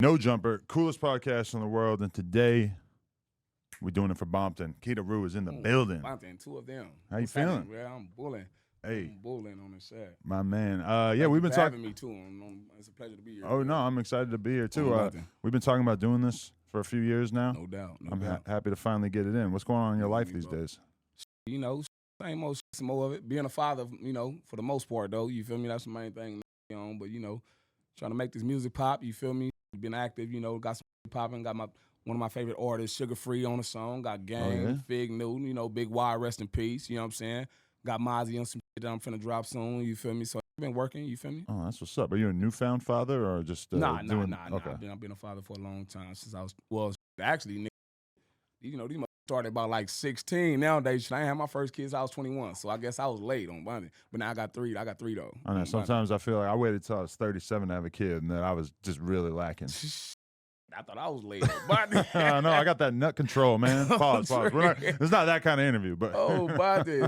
No Jumper, coolest podcast in the world, and today we're doing it for Bompton. Kedaru is in the building. Bompton, two of them. How you feeling? Yeah, I'm bullying. Hey, I'm bullying on the set. my man. Yeah, we've been talking. Having me too. It's a pleasure to be here. Oh no, I'm excited to be here too. We've been talking about doing this for a few years now. No doubt. I'm happy to finally get it in. What's going on in your life these days? You know, same old, some more of it. Being a father, you know, for the most part though. You feel me? That's the main thing. But you know, trying to make this music pop. You feel me? Been active. You know, got some popping. Got one of my favorite artists, Sugar Free, on the song. Got Gang, Fig Newton. You know, Big Y, rest in peace. You know what I'm saying? Got Mozzie on some shit that I'm finna drop soon. You feel me? So I've been working. You feel me? Oh, that's what's up. Are you a newfound father or just Nah. Okay. I've been a father for a long time since I was actually. You know, these started about like 16. Nowadays, I ain't had my first kids. I was 21, so I guess I was late on Bunny. But now I got three. I got three though. I know. Sometimes I feel like I waited till I was 37 to have a kid, and then I was just really lacking. I thought I was late. Bunny. No, I got that nut control, man. Pause. It's not that kind of interview, but Bunny.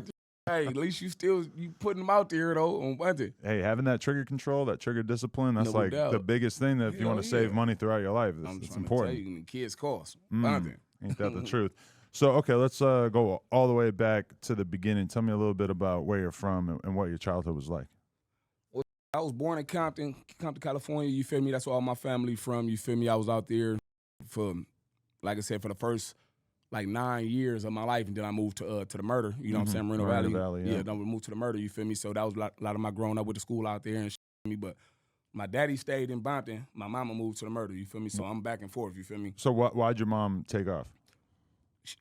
Hey, at least you putting them out there though on Bunny. Hey, having that trigger control, that trigger discipline, that's like the biggest thing that if you want to save money throughout your life, it's important. To tell you, kids cost. Ain't that the truth? So, okay, let's go all the way back to the beginning. Tell me a little bit about where you're from and what your childhood was like. Well, I was born in Compton, California. You feel me? That's where all my family from. You feel me? I was out there for, like I said, for the first like 9 years of my life, and then I moved to the Murder. You know what I'm saying? Moreno Valley. Yeah, then we moved to the Murder. You feel me? So that was a lot of my growing up with the school out there and shit. Me, but my daddy stayed in Bompton. My mama moved to the Murder. You feel me? So I'm back and forth. You feel me? So why'd your mom take off?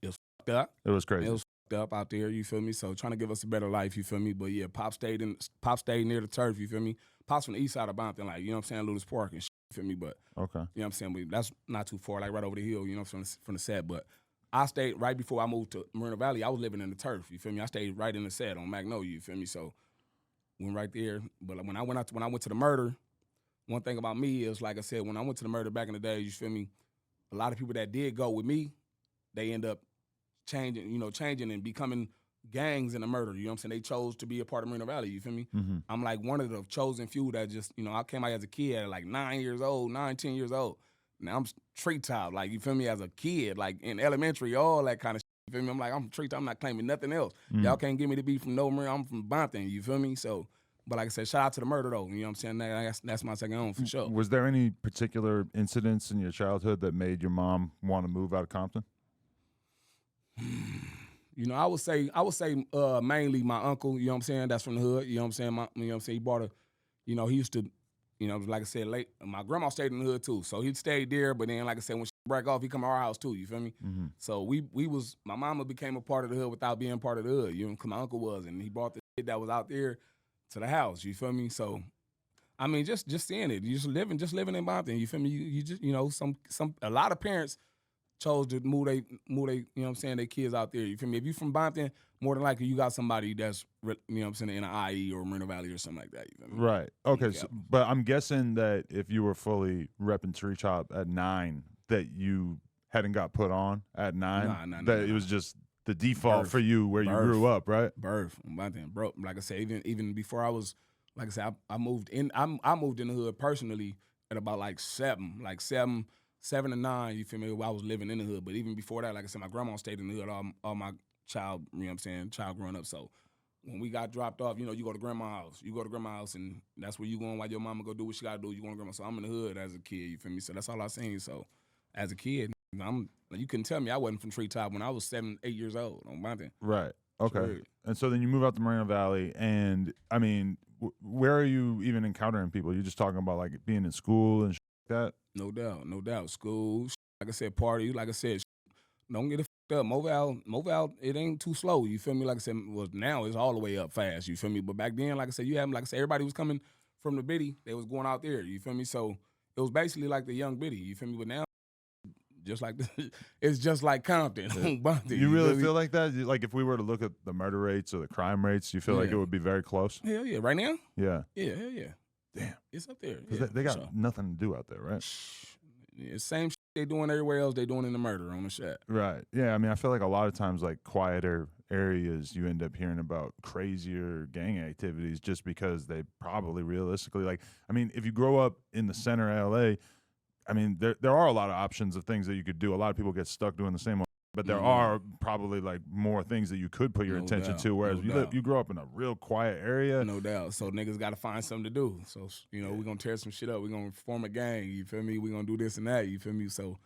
It was fucked up. It was crazy. It was fucked up out there, you feel me? So trying to give us a better life, you feel me? But yeah, Pop stayed near the turf, you feel me? Pop's from the east side of Bompton, like, you know what I'm saying, Lewis Park and shit, you feel me? But okay. You know what I'm saying? But that's not too far, like right over the hill, you know, from the set. But I stayed right before I moved to Moreno Valley. I was living in the turf, you feel me? I stayed right in the set on Magnolia, you feel me? So went right there. But when I went to the Murder, one thing about me is, like I said, when I went to the Murder back in the day, you feel me? A lot of people that did go with me, they end up changing and becoming gangs in the Murder. You know what I'm saying? They chose to be a part of Moreno Valley, you feel me? I'm like one of the chosen few that just, you know, I came out as a kid at like 10 years old. Now I'm treetop, like, you feel me, as a kid, like in elementary, all that kind of shit, you feel me? I'm like, I'm treetop, I'm not claiming nothing else. Y'all can't get me to be from nowhere, I'm from Bompton, you feel me? So, but like I said, shout out to the Murder though, you know what I'm saying? That's my second home for sure. Was there any particular incidents in your childhood that made your mom want to move out of Compton? You know, I would say mainly my uncle, you know what I'm saying, that's from the hood, you know what I'm saying, he bought he used to, you know, like I said, my grandma stayed in the hood too, so he stayed there, but then, like I said, when she break off, he come to our house too, you feel me? So my mama became a part of the hood without being part of the hood, you know, because my uncle was, and he brought the shit that was out there to the house, you feel me? So, I mean, just seeing it, just living in Bompton, you feel me? You just, you know, a lot of parents chose to move they, you know what I'm saying, their kids out there. You feel me? If you from Bompton, more than likely you got somebody that's, you know what I'm saying, in an IE or Moreno Valley or something like that. You feel me? Right. Okay. So, but I'm guessing that if you were fully repping Tree Chop at 9, that you hadn't got put on at 9. It was just the default for you where you grew up, right? Birth. Bompton, bro. Like I said, even before I was, like I said, I moved in the hood personally at about like 7 to 9, you feel me, while I was living in the hood. But even before that, like I said, my grandma stayed in the hood all my child, you know what I'm saying, child growing up. So when we got dropped off, you know, you go to grandma's house, and that's where you going while your mama go do what she got to do. You going to grandma. So I'm in the hood as a kid, you feel me? So that's all I seen. So as a kid, you couldn't tell me I wasn't from Treetop when I was 7, 8 years old on Bompton. Right. Okay. Sure. And so then you move out to Moreno Valley, and I mean, where are you even encountering people? You're just talking about like being in school and shit like that? No doubt. School, like I said, party, like I said, don't get it fucked up. Moval, it ain't too slow, you feel me? Like I said, well, now it's all the way up fast, you feel me? But back then, like I said, everybody was coming from the Biddy, they was going out there, you feel me? So it was basically like the young Biddy, you feel me? But now, it's just like Compton. You really feel like that? Like if we were to look at the murder rates or the crime rates, you feel like it would be very close? Hell yeah, right now? Yeah. Yeah, hell yeah. Damn. It's up there. Yeah, they got nothing to do out there, right? Yeah, same shit they doing everywhere else, they doing in the Murder on the set. Right. Yeah, I mean, I feel like a lot of times, like, quieter areas, you end up hearing about crazier gang activities just because they probably realistically, like, I mean, if you grow up in the center of L.A., I mean, there are a lot of options of things that you could do. A lot of people get stuck doing the same. But there are probably like more things that you could put your attention to. Whereas you grow up in a real quiet area. No doubt. So niggas got to find something to do. So, we're going to tear some shit up. We're going to form a gang. You feel me? We're going to do this and that. You feel me? So,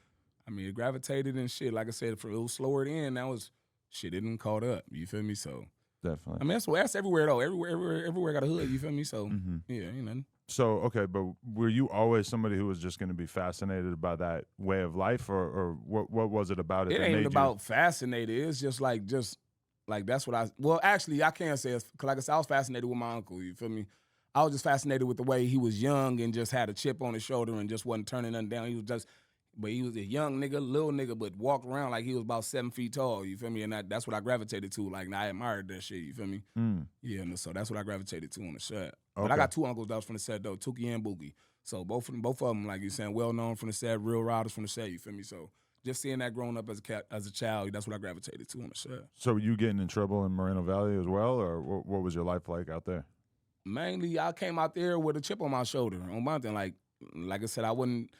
I mean, it gravitated and shit. Like I said, for a little slower then, that was shit. It didn't caught up. You feel me? So, definitely. I mean, that's everywhere though. Everywhere got a hood. You feel me? So, yeah, you know. So, okay, but were you always somebody who was just going to be fascinated by that way of life, or what was it about it? It ain't about fascinated. It's just like that's what well, actually, I can't say it's, cause like I said, I was fascinated with my uncle. You feel me? I was just fascinated with the way he was young and just had a chip on his shoulder and just wasn't turning nothing down. He was a young nigga, little nigga, but walked around like he was about 7 feet tall. You feel me? And that's what I gravitated to. Like, and I admired that shit. You feel me? Yeah, and so that's what I gravitated to on the set. But I got 2 uncles that was from the set though, Tuki and Boogie. So both of them, like you saying, well known from the set, real riders from the set. You feel me? So just seeing that growing up as a child, that's what I gravitated to on the set. So were you getting in trouble in Moreno Valley as well, or what was your life like out there? Mainly, I came out there with a chip on my shoulder on Bompton. Like I said, I wasn't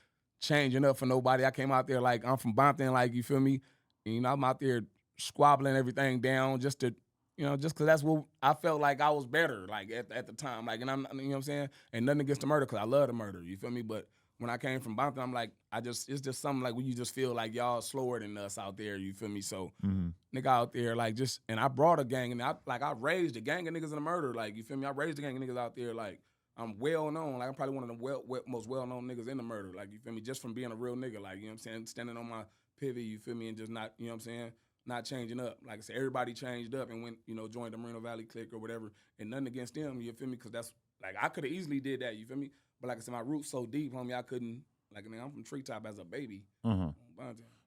changing up for nobody. I came out there like I'm from Bompton, like, you feel me? And, you know, I'm out there squabbling everything down just to, you know, just because that's what I felt like I was better, like at the time. Like, and you know what I'm saying? And nothing against the murder, because I love the murder, you feel me? But when I came from Bompton, I'm like, it's just something like when you just feel like y'all slower than us out there, you feel me? So, nigga out there, like, just, and I brought a gang, and I raised a gang of niggas in the murder, like, you feel me? I raised a gang of niggas out there, like, I'm well known, like, I'm probably one of the most well-known niggas in the murder, like, you feel me? Just from being a real nigga, like, you know what I'm saying? Standing on my pivot, you feel me? And just not, you know what I'm saying? Not changing up. Like I said, everybody changed up and went, you know, joined the Moreno Valley clique or whatever, and nothing against them, you feel me? Because that's, like, I could have easily did that, you feel me? But like I said, my roots so deep, homie, I couldn't, like, I mean, I'm from Treetop as a baby.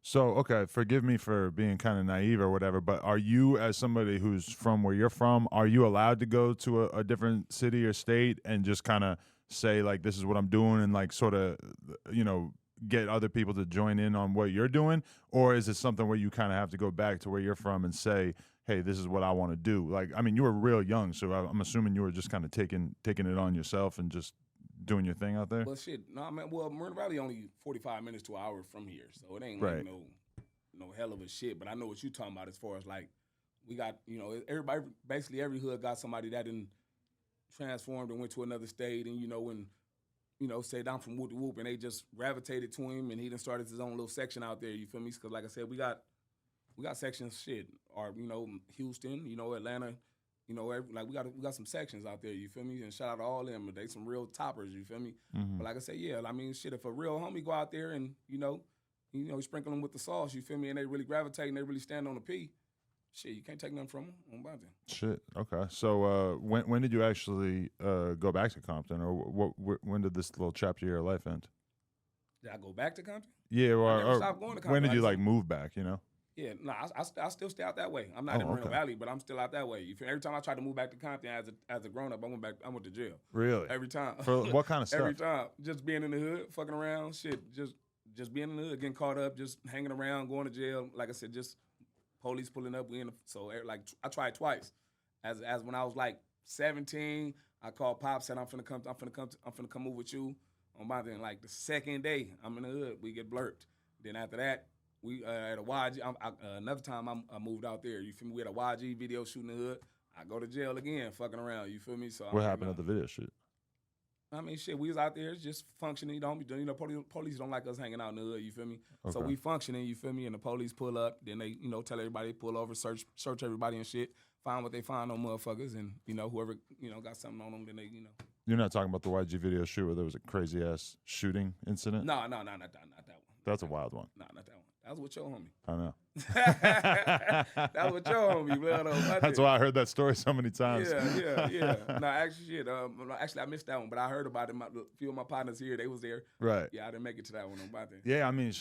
So, okay, forgive me for being kind of naive or whatever, but are you, as somebody who's from where you're from, are you allowed to go to a different city or state and just kind of say, like, this is what I'm doing, and, like, sort of, you know, get other people to join in on what you're doing? Or is it something where you kind of have to go back to where you're from and say, hey, this is what I want to do? Like, I mean, you were real young, so I'm assuming you were just kind of taking it on yourself and just doing your thing out there? Well, shit, no, man. Well, Moreno Valley only 45 minutes to an hour from here, so it ain't like no hell of a shit. But I know what you talking about as far as, like, we got, you know, everybody, basically every hood got somebody that done transformed and went to another state, and, you know, when, you know, say I'm from Whoop to Whoop, and they just gravitated to him, and he done started his own little section out there. You feel me? Because like I said, we got sections, shit, or, you know, Houston, you know, Atlanta. You know, like, we got some sections out there, you feel me? And shout out to all of them. They some real toppers, you feel me? But like I said, yeah, I mean, shit, if a real homie go out there and, you know, sprinkle them with the sauce, you feel me? And they really gravitate and they really stand on the P, shit, you can't take nothing from them. Shit, okay. So when did you actually go back to Compton, or when did this little chapter of your life end? Did I go back to Compton? Yeah, I never stopped going to Compton. When did you, like, move back, you know? Yeah, no, I still stay out that way. I'm not in Moreno Valley, but I'm still out that way. Every time I tried to move back to Compton as a grown up, I went to jail. Really? Every time. For what kind of stuff? Every time, just being in the hood, fucking around, shit, just being in the hood, getting caught up, just hanging around, going to jail. Like I said, just police pulling up. Like, I tried twice. As when I was like 17, I called Pop, said I'm finna come move with you. On my thing, like the second day, I'm in the hood, we get blurted. Then after that, we at a YG. Another time I moved out there. You feel me? We had a YG video shooting the hood. I go to jail again, fucking around. You feel me? So what happened at the video shoot? I mean, shit, we was out there just functioning. You know, police don't like us hanging out in the hood. You feel me? Okay. So we functioning. You feel me? And the police pull up. Then they, you know, tell everybody to pull over, search everybody and shit. Find what they find on motherfuckers, and, you know, whoever, you know, got something on them, then they, you know. You're not talking about the YG video shoot where there was a crazy ass shooting incident? No, not that one. That's a wild one. No, not that one. That was with your homie. I know. That was with your homie, blood. That's why I heard that story so many times. Yeah. No, actually, shit. Actually, I missed that one, but I heard about it. A few of my partners here, they was there. Right. Yeah, I didn't make it to that one on my thing. Yeah, I mean,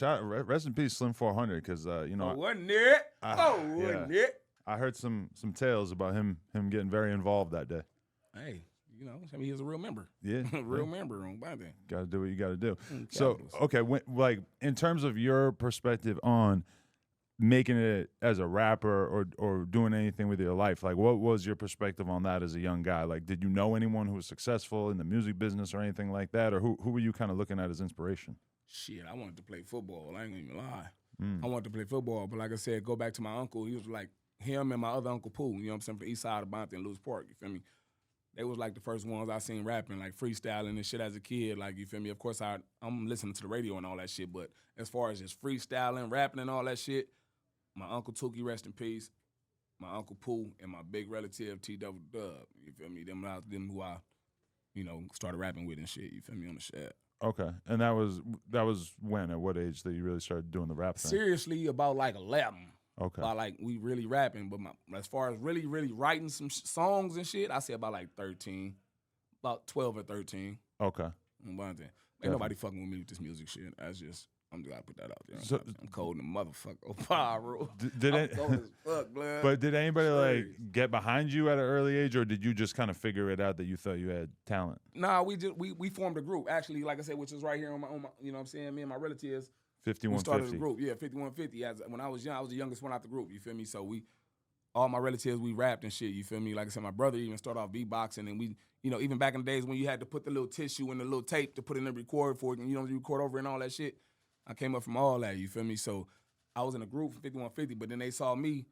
rest in peace, Slim400, because you know. Wasn't it? Wasn't it? I heard some tales about him getting very involved that day. Hey. You know, I mean, he was a real member. Yeah. Real member on my thing. Got to do what you got to do. So, okay, like, in terms of your perspective on making it as a rapper or doing anything with your life, like, what was your perspective on that as a young guy? Like, did you know anyone who was successful in the music business or anything like that? Or who were you kind of looking at as inspiration? Shit, I wanted to play football. I ain't gonna even lie. I wanted to play football, but like I said, go back to my uncle. He was like him and my other uncle Pooh. You know what I'm saying? From the east side of Bonte and Lewis Park. You feel me? They was like the first ones I seen rapping, like freestyling and shit as a kid. Like, you feel me? Of course, I'm listening to the radio and all that shit, but as far as just freestyling, rapping and all that shit, my Uncle Tookie, rest in peace, my Uncle Pooh, and my big relative T Double Dub. You feel me? Them who I, started rapping with and shit. You feel me? On the shit. Okay. And that was when, at what age that you really started doing the rap thing? Seriously, about like 11. Okay. About like we really rapping, but as far as really, really writing some songs and shit, I say about like 13, about 12 or 13. Okay. Ain't nobody fucking with me with this music shit. I'm just gotta put that out there. So, I'm cold in the motherfucker. Oh, Piru. I'm cold as fuck, blood. But did anybody like get behind you at an early age, or did you just kind of figure it out that you thought you had talent? Nah, we formed a group actually, like I said, which is right here on my you know what I'm saying? Me and my relatives. 5150. We started a group, yeah, 5150. When I was young, I was the youngest one out the group. You feel me? So all my relatives, we rapped and shit. You feel me? Like I said, my brother even started off beatboxing, and we, even back in the days when you had to put the little tissue in the little tape to put in the record for it, and you record over and all that shit. I came up from all that. You feel me? So I was in a group from 5150, but then they saw me.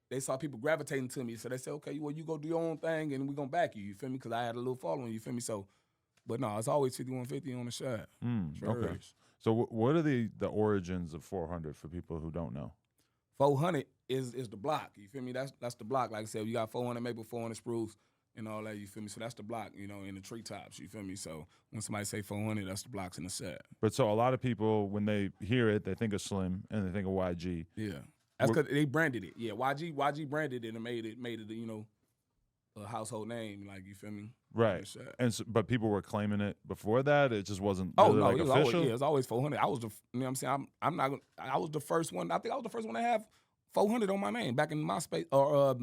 They saw people gravitating to me, so they said, "Okay, well, you go do your own thing, and we gonna back you." You feel me? Because I had a little following. You feel me? So, but no, it's always 5150 on the shot. Okay. So what are the origins of 400 for people who don't know? 400 is the block. You feel me? That's the block. Like I said, you got 400 maple, 400 spruce, and all that. You feel me? So that's the block. In the treetops. You feel me? So when somebody say 400, that's the blocks in the set. But so a lot of people, when they hear it, they think of Slim and they think of YG. Yeah, that's because they branded it. Yeah, YG branded it and made it a household name. Like, you feel me? Right. And but people were claiming it before that. It just wasn't. Oh really no, like it was official. Always, it was always 400. I was the. You know what I'm saying? I was the first one. I think I was the first one to have 400 on my name back in MySpace or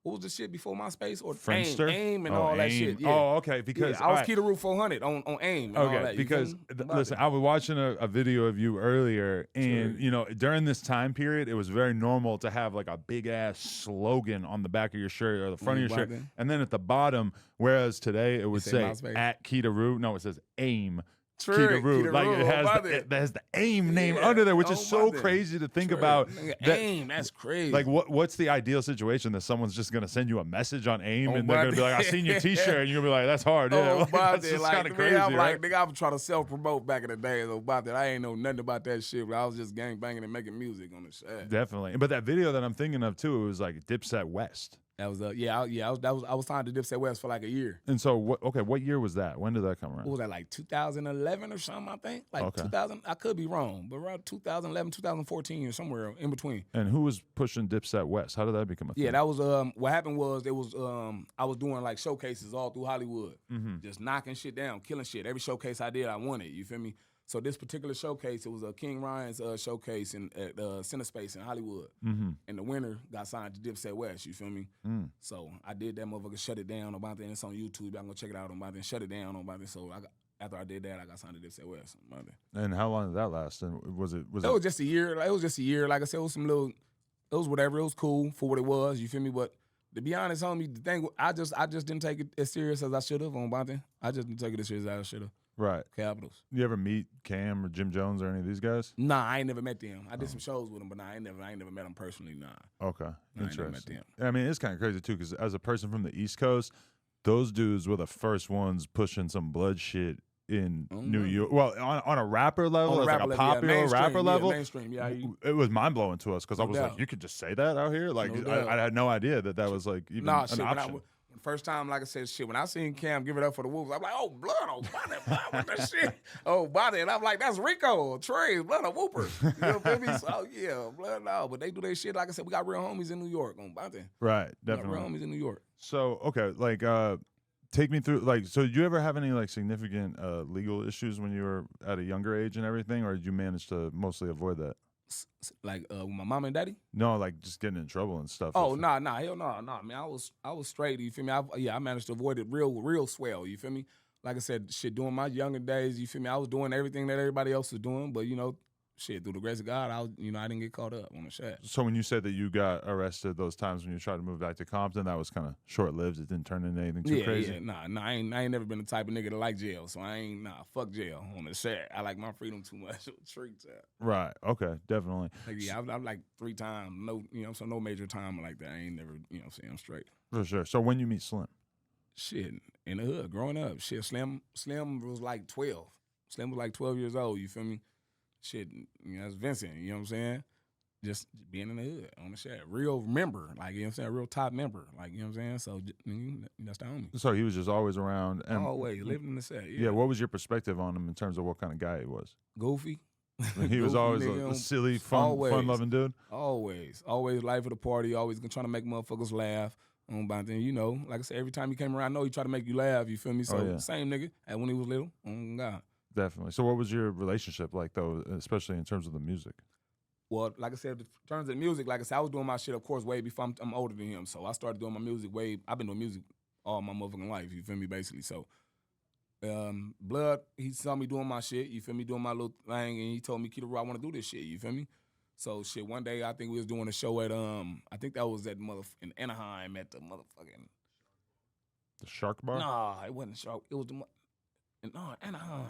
what was the shit before MySpace or Friendster? AIM and all that shit. Yeah. Oh, okay. Because I was Kedaru 400 on AIM. And all that. Because listen, I was watching a video of you earlier, and during this time period, it was very normal to have like a big ass slogan on the back of your shirt or the front of your shirt, and then at the bottom. Whereas today it would say MySpace. At Kedaru. No, it says AIM. Kedaru. Like it has the AIM name under there, which is so crazy to think about. AIM, that's crazy. Like what's the ideal situation that someone's just gonna send you a message on AIM and they're gonna be like, I seen your T-shirt, and you're gonna be like, that's hard. Yeah, that's just kind of crazy. I'm right? Nigga, I was trying to self-promote back in the day about that. I ain't know nothing about that shit, but I was just gang banging and making music on the set. Definitely. But that video that I'm thinking of too, it was like Dipset West. That was I was signed to Dipset West for like a year. And so what year was that? When did that come around? What was that, like 2011 or something, I think? Like 2000, I could be wrong, but around 2011, 2014 or somewhere in between. And who was pushing Dipset West? How did that become a thing? Yeah, that was what happened was I was doing like showcases all through Hollywood. Just knocking shit down, killing shit. Every showcase I did, I won it, you feel me? So this particular showcase, it was a King Ryan's showcase at Center Space in Hollywood. And the winner got signed to Dipset West, you feel me? So I did that motherfucker, shut it down about that. It's on YouTube. I'm going to check it out about that. Shut it down about that. So after I did that, I got signed to Dipset West. And how long did that last? And was it just a year. Like, it was just a year. Like I said, it was whatever. It was cool for what it was, you feel me? But to be honest, homie, the thing, I just didn't take it as serious as I should have on Bonte. I just didn't take it as serious as I should have. Right. Capitals. You ever meet Cam or Jim Jones or any of these guys? Nah, I ain't never met them. I did some shows with them, but nah, I ain't never met them personally, nah. Okay. Interesting. I ain't never met them. I mean, it's kind of crazy, too, because as a person from the East Coast, those dudes were the first ones pushing some blood shit in New York. Well, on a rapper level, like a popular rapper level, mainstream, it was mind-blowing to us because I was like, you could just say that out here? Like, I had no idea that was like even an option. First time, like I said, when I seen Cam give it up for the Wolves, I'm like, oh, blood on Bonte, what that shit? Oh, Bonte, and I'm like, that's Rico, Trey, blood on Whooper. You know what I mean? So, yeah, blood no, but they do their shit. Like I said, we got real homies in New York on Bonte. Right, definitely. We got real homies in New York. So, okay, like, take me through, like, so did you ever have any, like, significant legal issues when you were at a younger age and everything, or did you manage to mostly avoid that? Like with my mom and daddy? No, like just getting in trouble and stuff. Oh, nah, hell no, man. I was straight, you feel me? I managed to avoid it real swell, you feel me? Like I said, shit, during my younger days, you feel me? I was doing everything that everybody else was doing, but, shit, through the grace of God, I didn't get caught up on the shot. So when you said that you got arrested those times when you tried to move back to Compton, that was kind of short-lived. It didn't turn into anything too crazy? Yeah, nah, I ain't never been the type of nigga to like jail, so fuck jail on the shot. I like my freedom too much. Treats out. Right, okay, definitely. Like, yeah, I've like 3 times, no major time like that. I ain't never, I'm straight. For sure. So when you meet Slim? Shit, in the hood, growing up. Shit, Slim was like 12. Slim was like 12 years old, you feel me? Shit, that's Vincent, you know what I'm saying? Just being in the hood, on the shit. Real member, like, you know what I'm saying? Real top member, like, you know what I'm saying? So, that's the homie. So he was just always around. And always, living in the set, yeah. What was your perspective on him in terms of what kind of guy he was? Goofy. He was always a silly, fun-loving dude? Always life of the party, always trying to make motherfuckers laugh. Like I said, every time he came around, I know he tried to make you laugh, you feel me? So, Same nigga as when he was little, God. Definitely. So what was your relationship like, though, especially in terms of the music? Well, like I said, in terms of music, like I said, I was doing my shit, of course, way before I'm older than him. So I started doing my music I've been doing music all my motherfucking life, you feel me, basically. So, Blood, he saw me doing my shit, you feel me, doing my little thing, and he told me, Kedaru, I want to do this shit, you feel me? So, shit, one day, I think we was doing a show at, I think that was in Anaheim at the motherfucking... The Shark Bar? Nah, it wasn't Shark. It was Anaheim.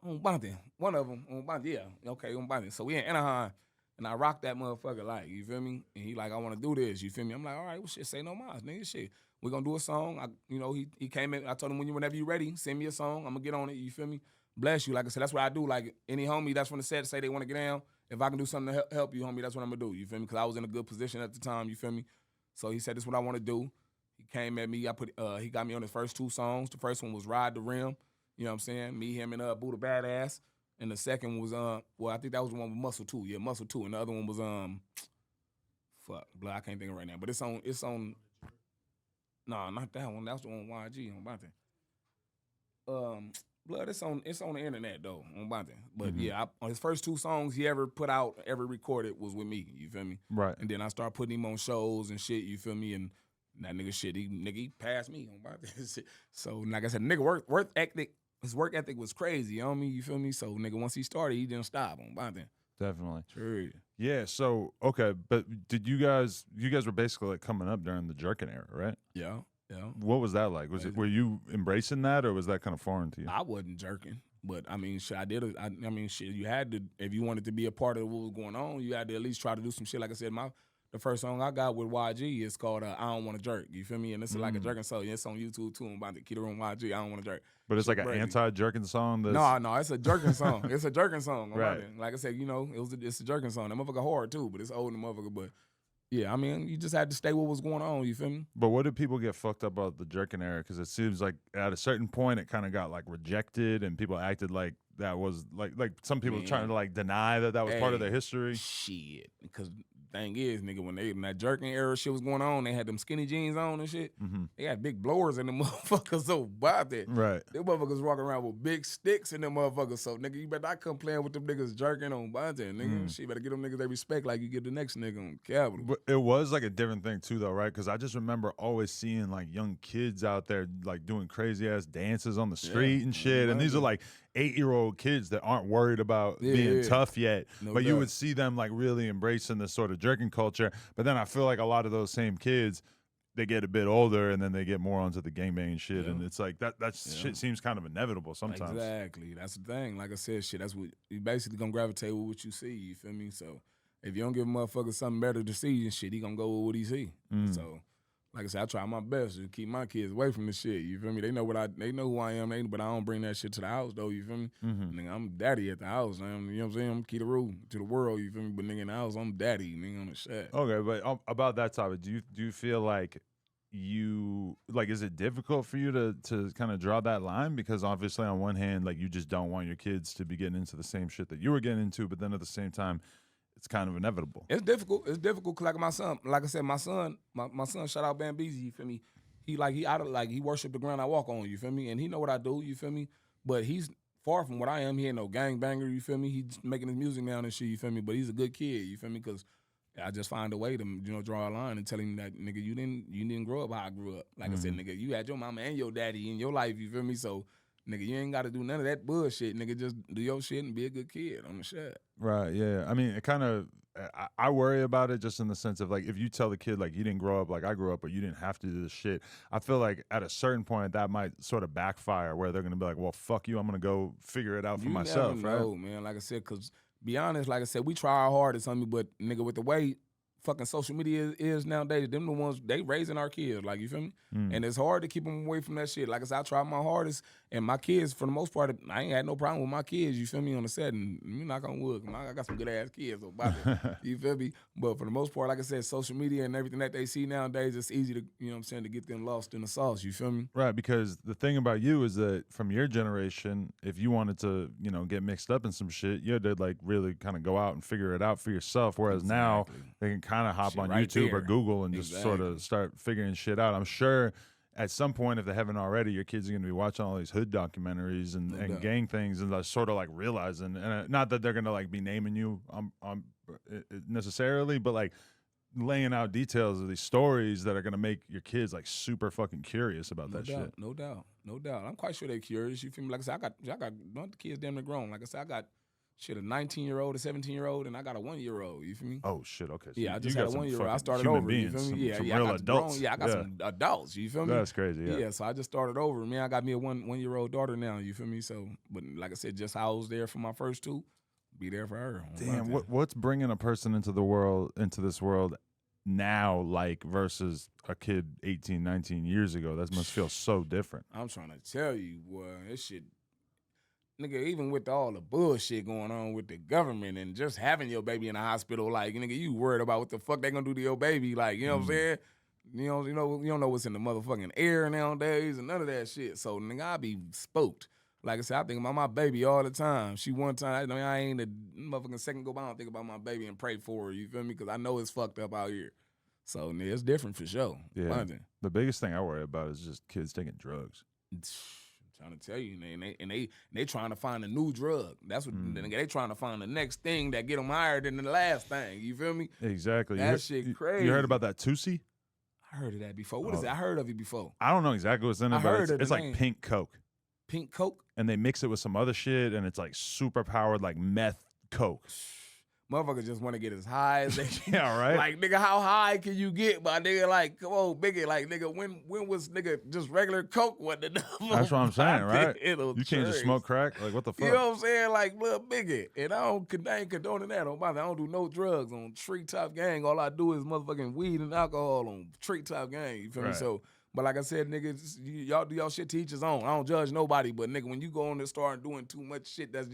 On Bonte. One of them. On Bonte, yeah. Okay, on Bonte. So we in Anaheim, and I rocked that motherfucker like, you feel me? And he like, I want to do this, you feel me? I'm like, all right, well, shit, say no more, nigga, shit. We're going to do a song. He came in. I told him, whenever you ready, send me a song. I'm going to get on it, you feel me? Bless you. Like I said, that's what I do. Like, any homie that's from the set say they want to get down, if I can do something to help you, homie, that's what I'm going to do, you feel me? Because I was in a good position at the time, you feel me? So he said, this is what I want to do. He came at me. He got me on his first 2 songs. The first one was Ride the Rim. You know what I'm saying? Me, him, and Buddha Badazz. And the second was I think that was the one with Muscle 2. Yeah, Muscle 2. And the other one was I can't think of it right now. But it's on. No, not that one. That's the one on YG on Bonte. Blood, it's on the internet though on Bonte. But yeah, on his first 2 songs he ever put out, ever recorded was with me. You feel me? Right. And then I started putting him on shows and shit. You feel me? And that nigga shit, he passed me on Bonte. So like I said, nigga work ethic. His work ethic was crazy, you know what I mean? You feel me? So, nigga, once he started, he didn't stop on Bonte. Definitely. True. Yeah, so, okay, but did you guys were basically like coming up during the jerking era, right? Yeah. What was that like? Were you embracing that, or was that kind of foreign to you? I wasn't jerking, but I mean, shit, I did it. I mean, shit, you had to, if you wanted to be a part of what was going on, you had to at least try to do some shit. Like I said, the first song I got with YG is called I Don't Want to Jerk. You feel me? And it's like a jerking song. It's on YouTube too. I'm about to Kedaru and YG. I Don't Want to Jerk. But it's like an anti-jerking song? No, it's a jerking song. It's a jerking song. Right. Like I said, it's a jerking song. That motherfucker hard too, but it's old and motherfucker. But yeah, I mean, you just had to stay what was going on. You feel me? But what did people get fucked up about the jerking era? Because it seems like at a certain point it kind of got like rejected, and people acted like that was like some people were trying to like deny that was part of their history. Shit, because thing is, nigga, when that jerking era shit was going on, they had them skinny jeans on and shit. They had big blowers in them motherfuckers, so about that. Right. Them motherfuckers walking around with big sticks in them motherfuckers. So, nigga, you better not come playing with them niggas jerking on Bonte, nigga. Shit, better give them niggas their respect like you give the next nigga on Capitol. But it was like a different thing too, though, right? Because I just remember always seeing like young kids out there like doing crazy ass dances on the street and shit. And these are like 8-year-old kids that aren't worried about being tough yet. No but doubt. You would see them like really embracing this sort of jerking culture. But then I feel like a lot of those same kids, they get a bit older and then they get more onto the gangbang shit. And it's like that shit seems kind of inevitable sometimes. Exactly. That's the thing. Like I said, shit, that's what you basically gonna gravitate with what you see. You feel me? So if you don't give a motherfucker something better to see and shit, he gonna go with what he see. So like I said, I try my best to keep my kids away from the shit. You feel me? They know who I am, but I don't bring that shit to the house though. You feel me? Nigga, I'm daddy at the house. You know what I'm saying? I'm Kedaru to the world. You feel me? But nigga in the house, I'm daddy. Nigga on the shit. Okay, but about that topic, do you feel like is it difficult for you to kind of draw that line? Because obviously on one hand, like you just don't want your kids to be getting into the same shit that you were getting into, but then at the same time, it's kind of inevitable. It's difficult. It's difficult. Cause like my son, like I said, my son, shout out Bambeezy, you feel me? He worship the ground I walk on, you feel me? And he know what I do, you feel me? But he's far from what I am. He ain't no gangbanger, you feel me? He's making his music now and shit, you feel me? But he's a good kid, you feel me? Cause I just find a way to draw a line and tell him that, nigga, you didn't grow up how I grew up. Like I said, nigga, you had your mama and your daddy in your life, you feel me? So Nigga, you ain't got to do none of that bullshit. Nigga, just do your shit and be a good kid on the shit. Right, yeah. I mean, it kind of, I worry about it just in the sense of, like, if you tell the kid, like, you didn't grow up like I grew up, or you didn't have to do this shit, I feel like at a certain point that might sort of backfire where they're going to be like, well, fuck you, I'm going to go figure it out for myself, never know, man. Like I said, because be honest, like I said, we try our hardest on me, but nigga, with the way fucking social media is nowadays, them the ones, they raising our kids, like, you feel me? And it's hard to keep them away from that shit. Like I said, I try my hardest, and my kids, for the most part, I ain't had no problem with my kids, you feel me, on the set, and you knock on wood, I got some good-ass kids, so you feel me? But for the most part, like I said, social media and everything that they see nowadays, it's easy to, you know what I'm saying, to get them lost in the sauce, you feel me? Right, because the thing about you is that from your generation, if you wanted to, you know, get mixed up in some shit, you had to, like, really kind of go out and figure it out for yourself, whereas now they can kind of hop on YouTube or Google and just sort of start figuring shit out. I'm sure at some point, if they haven't already, your kids are going to be watching all these hood documentaries and gang things, and they're sort of like realizing, and not that they're going to like be naming you necessarily, but like laying out details of these stories that are going to make your kids like super fucking curious about that shit. No doubt. I'm quite sure they're curious. You feel me? Like I said, I got the kids damn near grown. Like I said, I got shit, a 19-year-old, a 17-year-old, and I got a 1-year-old. You feel me? Oh shit, okay. So yeah, I just got a 1-year-old. I started over. Beings, you feel me? Some real adults. I got some adults. You feel me? That's crazy. Yeah. So I just started over. Man, I got me a 1-year-old daughter now. You feel me? So, but like I said, just how I was there for my first two, be there for her. Damn, what's bringing a person into this world now, like, versus a kid 18, 19 years ago? That must feel so different. I'm trying to tell you, boy, this shit. Nigga, even with all the bullshit going on with the government and just having your baby in the hospital, like, nigga, you worried about what the fuck they gonna do to your baby, like, you know what I'm saying? You don't know what's in the motherfucking air nowadays and none of that shit. So, nigga, I be spooked. Like I said, I think about my baby all the time. She one time, I ain't a motherfucking second go by, I don't think about my baby and pray for her, you feel me? Because I know it's fucked up out here. So, nigga, it's different for sure. Yeah. The biggest thing I worry about is just kids taking drugs. Trying to tell you, and they trying to find a new drug. That's what they trying to find the next thing that get them higher than the last thing. You feel me? Exactly. That shit crazy. You heard about that Tusi? I heard of that before. What is it? I heard of it before. I don't know exactly what's in it, but it's like pink Coke. Pink Coke? And they mix it with some other shit, and it's like super powered, like meth Coke. Motherfuckers just want to get as high as they can. Yeah, right? Like, nigga, how high can you get, my nigga? Like, come on, biggie. Like, nigga, when was, nigga, just regular Coke? That's what I'm saying, right? You can't just smoke crack? Like, what the fuck? You know what I'm saying? Like, little biggie. And I ain't condoning that. I don't do no drugs on Treetop Gang. All I do is motherfucking weed and alcohol on Treetop Gang. You feel me? So, but like I said, nigga, y'all do y'all shit to each his own. I don't judge nobody, but nigga, when you go on and start doing too much shit that's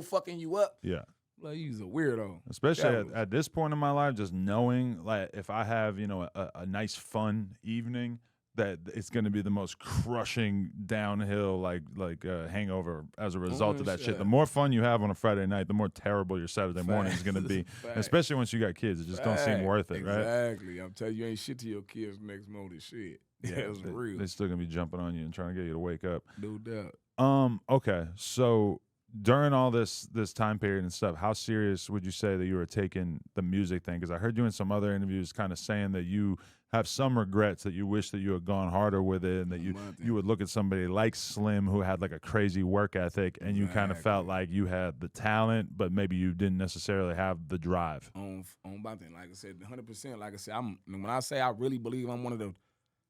fucking you up. Yeah. Like, he's a weirdo. Especially at this point in my life, just knowing, like, if I have, you know, a nice, fun evening, that it's going to be the most crushing downhill, like hangover as a result of that shit. The more fun you have on a Friday night, the more terrible your Saturday morning is going to be. Especially once you got kids. It just don't seem worth it, right? Exactly. I'm telling you, ain't shit to your kids next morning. Shit. Yeah, it's real. They're still going to be jumping on you and trying to get you to wake up. No doubt. Okay, so during all this time period and stuff, how serious would you say that you were taking the music thing? Because I heard you in some other interviews kind of saying that you have some regrets, that you wish that you had gone harder with it, and that you would look at somebody like Slim who had like a crazy work ethic, and you kind of felt like you had the talent, but maybe you didn't necessarily have the drive. On my thing, like I said, 100%. Like I said, when I say I really believe I'm one of the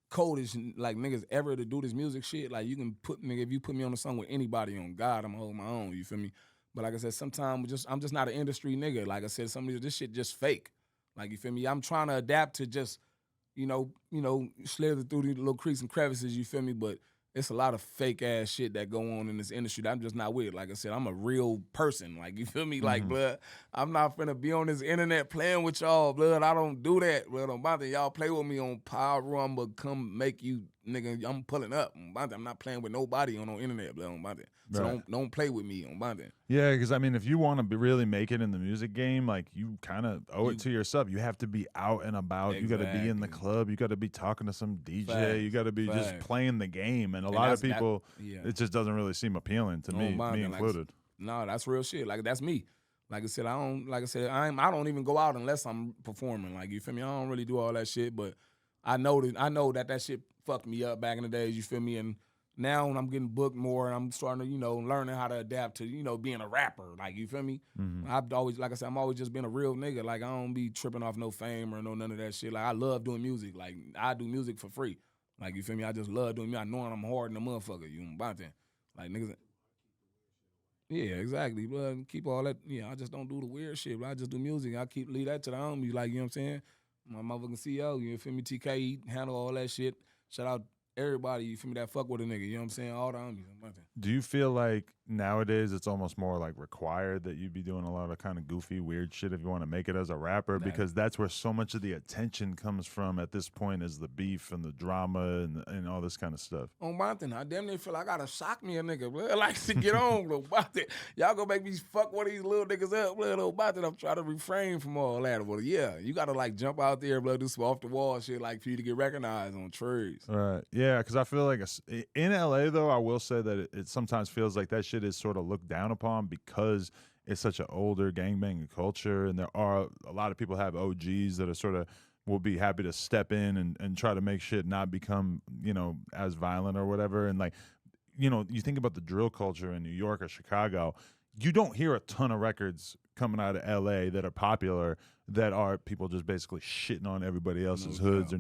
coldest like niggas ever to do this music shit. Like, you can put, nigga, if you put me on a song with anybody, on God, I'm gonna hold my own. You feel me? But like I said, sometimes I'm just not an industry nigga. Like I said, this shit just fake. Like, you feel me? I'm trying to adapt to just, you know, slither through the little creeks and crevices. You feel me? But it's a lot of fake ass shit that go on in this industry that I'm just not with. Like I said, I'm a real person. Like, you feel me? Like, blood, I'm not finna be on this internet playing with y'all, blood. I don't do that, blood. On my thing, y'all play with me on Power, I'm gonna come make you, nigga, I'm pulling up. On my thing, I'm not playing with nobody on no internet, blood. On my thing. So don't play with me on my thing. Yeah, because I mean, if you want to really make it in the music game, like, you kind of owe it to yourself. You have to be out and about. Exactly. You got to be in the club. You got to be talking to some DJ. You got to be just playing the game. And a lot of people, it just doesn't really seem appealing to me included. No, that's real shit. Like, that's me. Like I said, I don't even go out unless I'm performing. Like, you feel me? I don't really do all that shit. But I know that shit fucked me up back in the days. You feel me? And now I'm getting booked more, and I'm starting to, learning how to adapt to, being a rapper. Like, you feel me? I've always, like I said, I'm always just been a real nigga. Like, I don't be tripping off no fame or none of that shit. Like, I love doing music. Like, I do music for free. Like, you feel me? I just love doing music. I know I'm hard in the motherfucker. You know about that? Like, niggas. Yeah, exactly. But keep all that. Yeah, I just don't do the weird shit. But I just do music. I leave that to the homies. Like, you know what I'm saying? My motherfucking CEO, you feel me? TK, he handle all that shit. Shout out everybody, you feel me, that fuck with a nigga, you know what I'm saying? All the homies. Do you feel like nowadays it's almost more like required that you be doing a lot of kind of goofy, weird shit if you want to make it as a rapper? Because that's where so much of the attention comes from at this point, is the beef and the drama and all this kind of stuff. On my thing, I damn near feel like I gotta shock me a nigga, blood. Like to get on, bro. Y'all gonna make me fuck one of these little niggas up, blood. About it, I'm trying to refrain from all that. But yeah, you gotta like jump out there, blood, do some off the wall shit, like for you to get recognized on trees. Right. Yeah, because I feel like in LA though, I will say that it sometimes feels like that shit is sort of looked down upon because it's such an older gangbanging culture, and there are a lot of people have OGs that are sort of will be happy to step in and try to make shit not become, as violent or whatever. And like, you think about the drill culture in New York or Chicago, you don't hear a ton of records coming out of LA that are popular that are people just basically shitting on everybody else's hoods or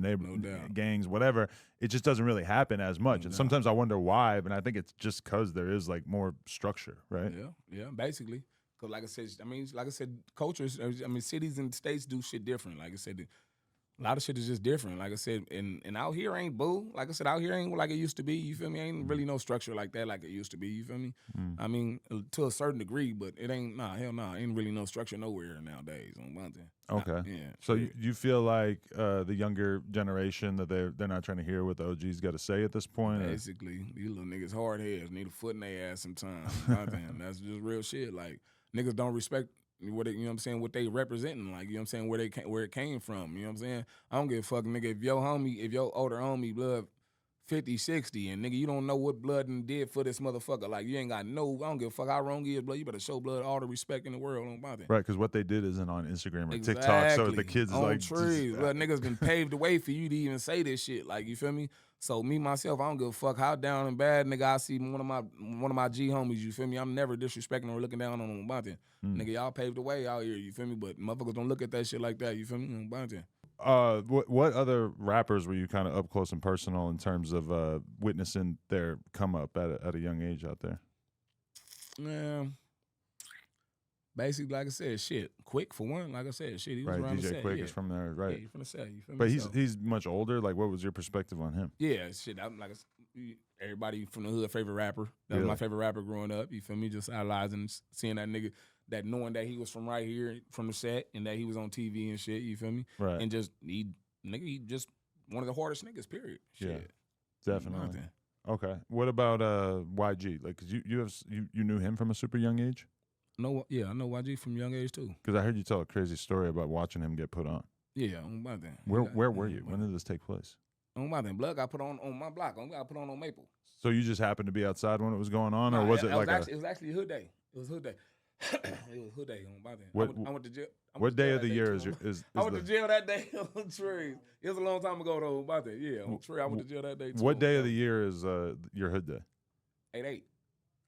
gangs, whatever. It just doesn't really happen as much. And sometimes I wonder why, but I think it's just because there is like more structure, right? Yeah, basically. Because like I said, cultures, cities and states do shit different. Like I said, a lot of shit is just different. Like I said, and out here ain't boo. Like I said, out here ain't like it used to be. You feel me? Ain't really no structure like that like it used to be. You feel me? I mean, to a certain degree, but it ain't, hell no. Ain't really no structure nowhere nowadays on one thing. Okay. Yeah. So you feel like the younger generation that they're not trying to hear what the OGs got to say at this point? Basically, these little niggas hard heads need a foot in their ass sometimes. That's just real shit. Like, niggas don't respect what what they representing, like, where it came from, you know what I'm saying? I don't give a fuck, nigga, if your older homie blood 50, 60, and nigga, you don't know what blood and did for this motherfucker, like, you ain't got I don't give a fuck how wrong he is, blood, you better show blood all the respect in the world on my thing. Right, because what they did isn't on Instagram or TikTok, so the kids is like, trees, blood, niggas been paved the way for you to even say this shit, like, you feel me? So me, myself, I don't give a fuck how down and bad, nigga, I see one of my G homies, you feel me? I'm never disrespecting or looking down on them about that. Nigga, y'all paved the way out here, you feel me? But motherfuckers don't look at that shit like that, you feel me? About that. What other rappers were you kind of up close and personal in terms of witnessing their come up at a young age out there? Yeah. Basically, like I said, shit. Quick for one, like I said, shit. He was around DJ the set. Quick is from there, right? Yeah, he's from the set. You feel me? But he's much older. Like, what was your perspective on him? Yeah, shit. I'm like everybody from the hood favorite rapper. That was my favorite rapper growing up. You feel me? Just idolizing, seeing that nigga, that knowing that he was from right here, from the set, and that he was on TV and shit. You feel me? Right. And just he just one of the hardest niggas. Period. Shit. Yeah, definitely. Okay. What about YG? Like, cause you knew him from a super young age? No, yeah, I know YG from young age too. Because I heard you tell a crazy story about watching him get put on. Yeah, on my thing. Where were you? When did this take place? On my thing. Blood got put on my block. Got put on Maple. So you just happened to be outside when it was going on, or was it like it was actually Hood Day. It was Hood Day. It was Hood Day on my thing. I went to jail. What day of the year is I went to jail that day on trees. It was a long time ago though. My thing. Yeah, on tree. I went to jail that day too. What day of the year is your Hood Day? 8/8.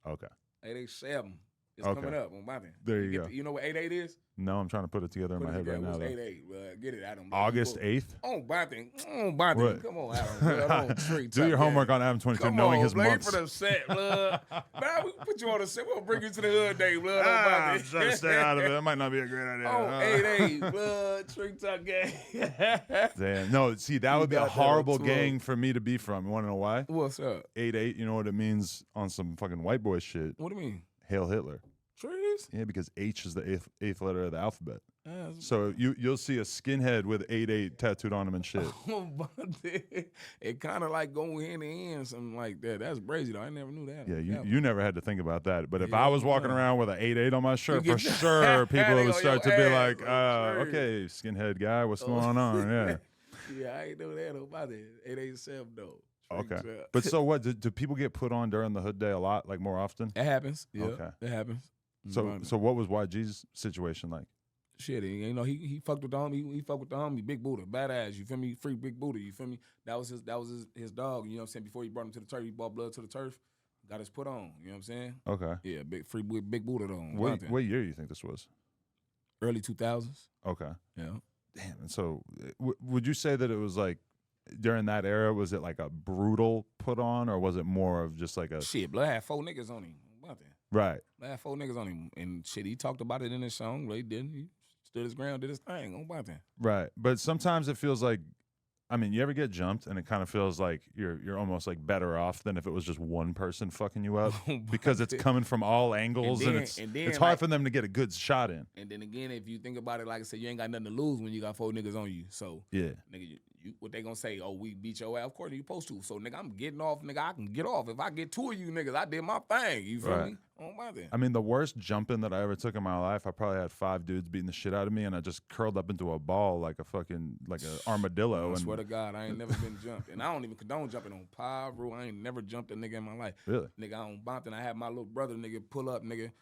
Okay. 8/8/7. It's coming up on my thing. There you go. You know what 8/8 is? No, I'm trying to put it together in my head right now. 8/8. Get it, Adam. August 8th? Oh, my thing. Come on, Adam. Do your homework on Adam 22, knowing his months. For the set, blood. Man, we put you on the set. We'll bring you to the Hood Day, blood. I'm trying to stay out of it. That might not be a great idea. 8/8, blood. Tree Talk gang. Damn. No, see, that would be a horrible gang for me to be from. You want to know why? What's up? 8/8, you know what it means on some fucking white boy shit? What do you mean? Hail Hitler. Trees? Yeah, because H is the eighth letter of the alphabet. So you'll see a skinhead with 8/8 tattooed on him and shit. It kind of like go hand in hand, something like that. That's crazy though. I never knew that. Yeah, you never had to think about that. But if I was walking around with an 8/8 on my shirt, for sure people would start to be like, okay, skinhead guy, what's going on? Yeah. Yeah, I ain't know that about it. 8/8/7 though. Okay. But so what? Do people get put on during the Hood Day a lot, like more often? It happens. Yeah, okay. It happens. So what was YG's situation like? shit, you know, he fucked with the homie. He fucked with the homie, Big Buddha, Badazz. You feel me? Free Big Buddha. You feel me? That was his dog. You know what I'm saying? Before he brought him to the turf, he brought blood to the turf. Got his put on. You know what I'm saying? Okay. Yeah, Big Buddha though. What year do you think this was? Early 2000s. Okay. Yeah. Damn. And so, would you say that it was like during that era? Was it like a brutal put on, or was it more of just like a shit? Blood had 4 niggas on him. Right. Blood had 4 niggas on him, and shit. He talked about it in his song. Really didn't. He stood his ground, did his thing on Bonton. Right. But sometimes it feels like, I mean, you ever get jumped and it kind of feels like you're almost like better off than if it was just one person fucking you up because it's coming from all angles and it's hard for them to get a good shot in. And then again, if you think about it, like I said, you ain't got nothing to lose when you got 4 niggas on you. So yeah, nigga, you what they gonna say? Oh, we beat your ass. Of course you supposed to. So nigga, I'm getting off. Nigga, I can get off. If I get 2 of you niggas, I did my thing. You feel me? On my thing. I mean, the worst jumping that I ever took in my life, I probably had 5 dudes beating the shit out of me, and I just curled up into a ball like an armadillo. I swear to God, I ain't never been jumped, and I don't even condone jumping on Piru. I ain't never jumped a nigga in my life. Really? Nigga, on Bonton, I had my little brother nigga pull up, nigga.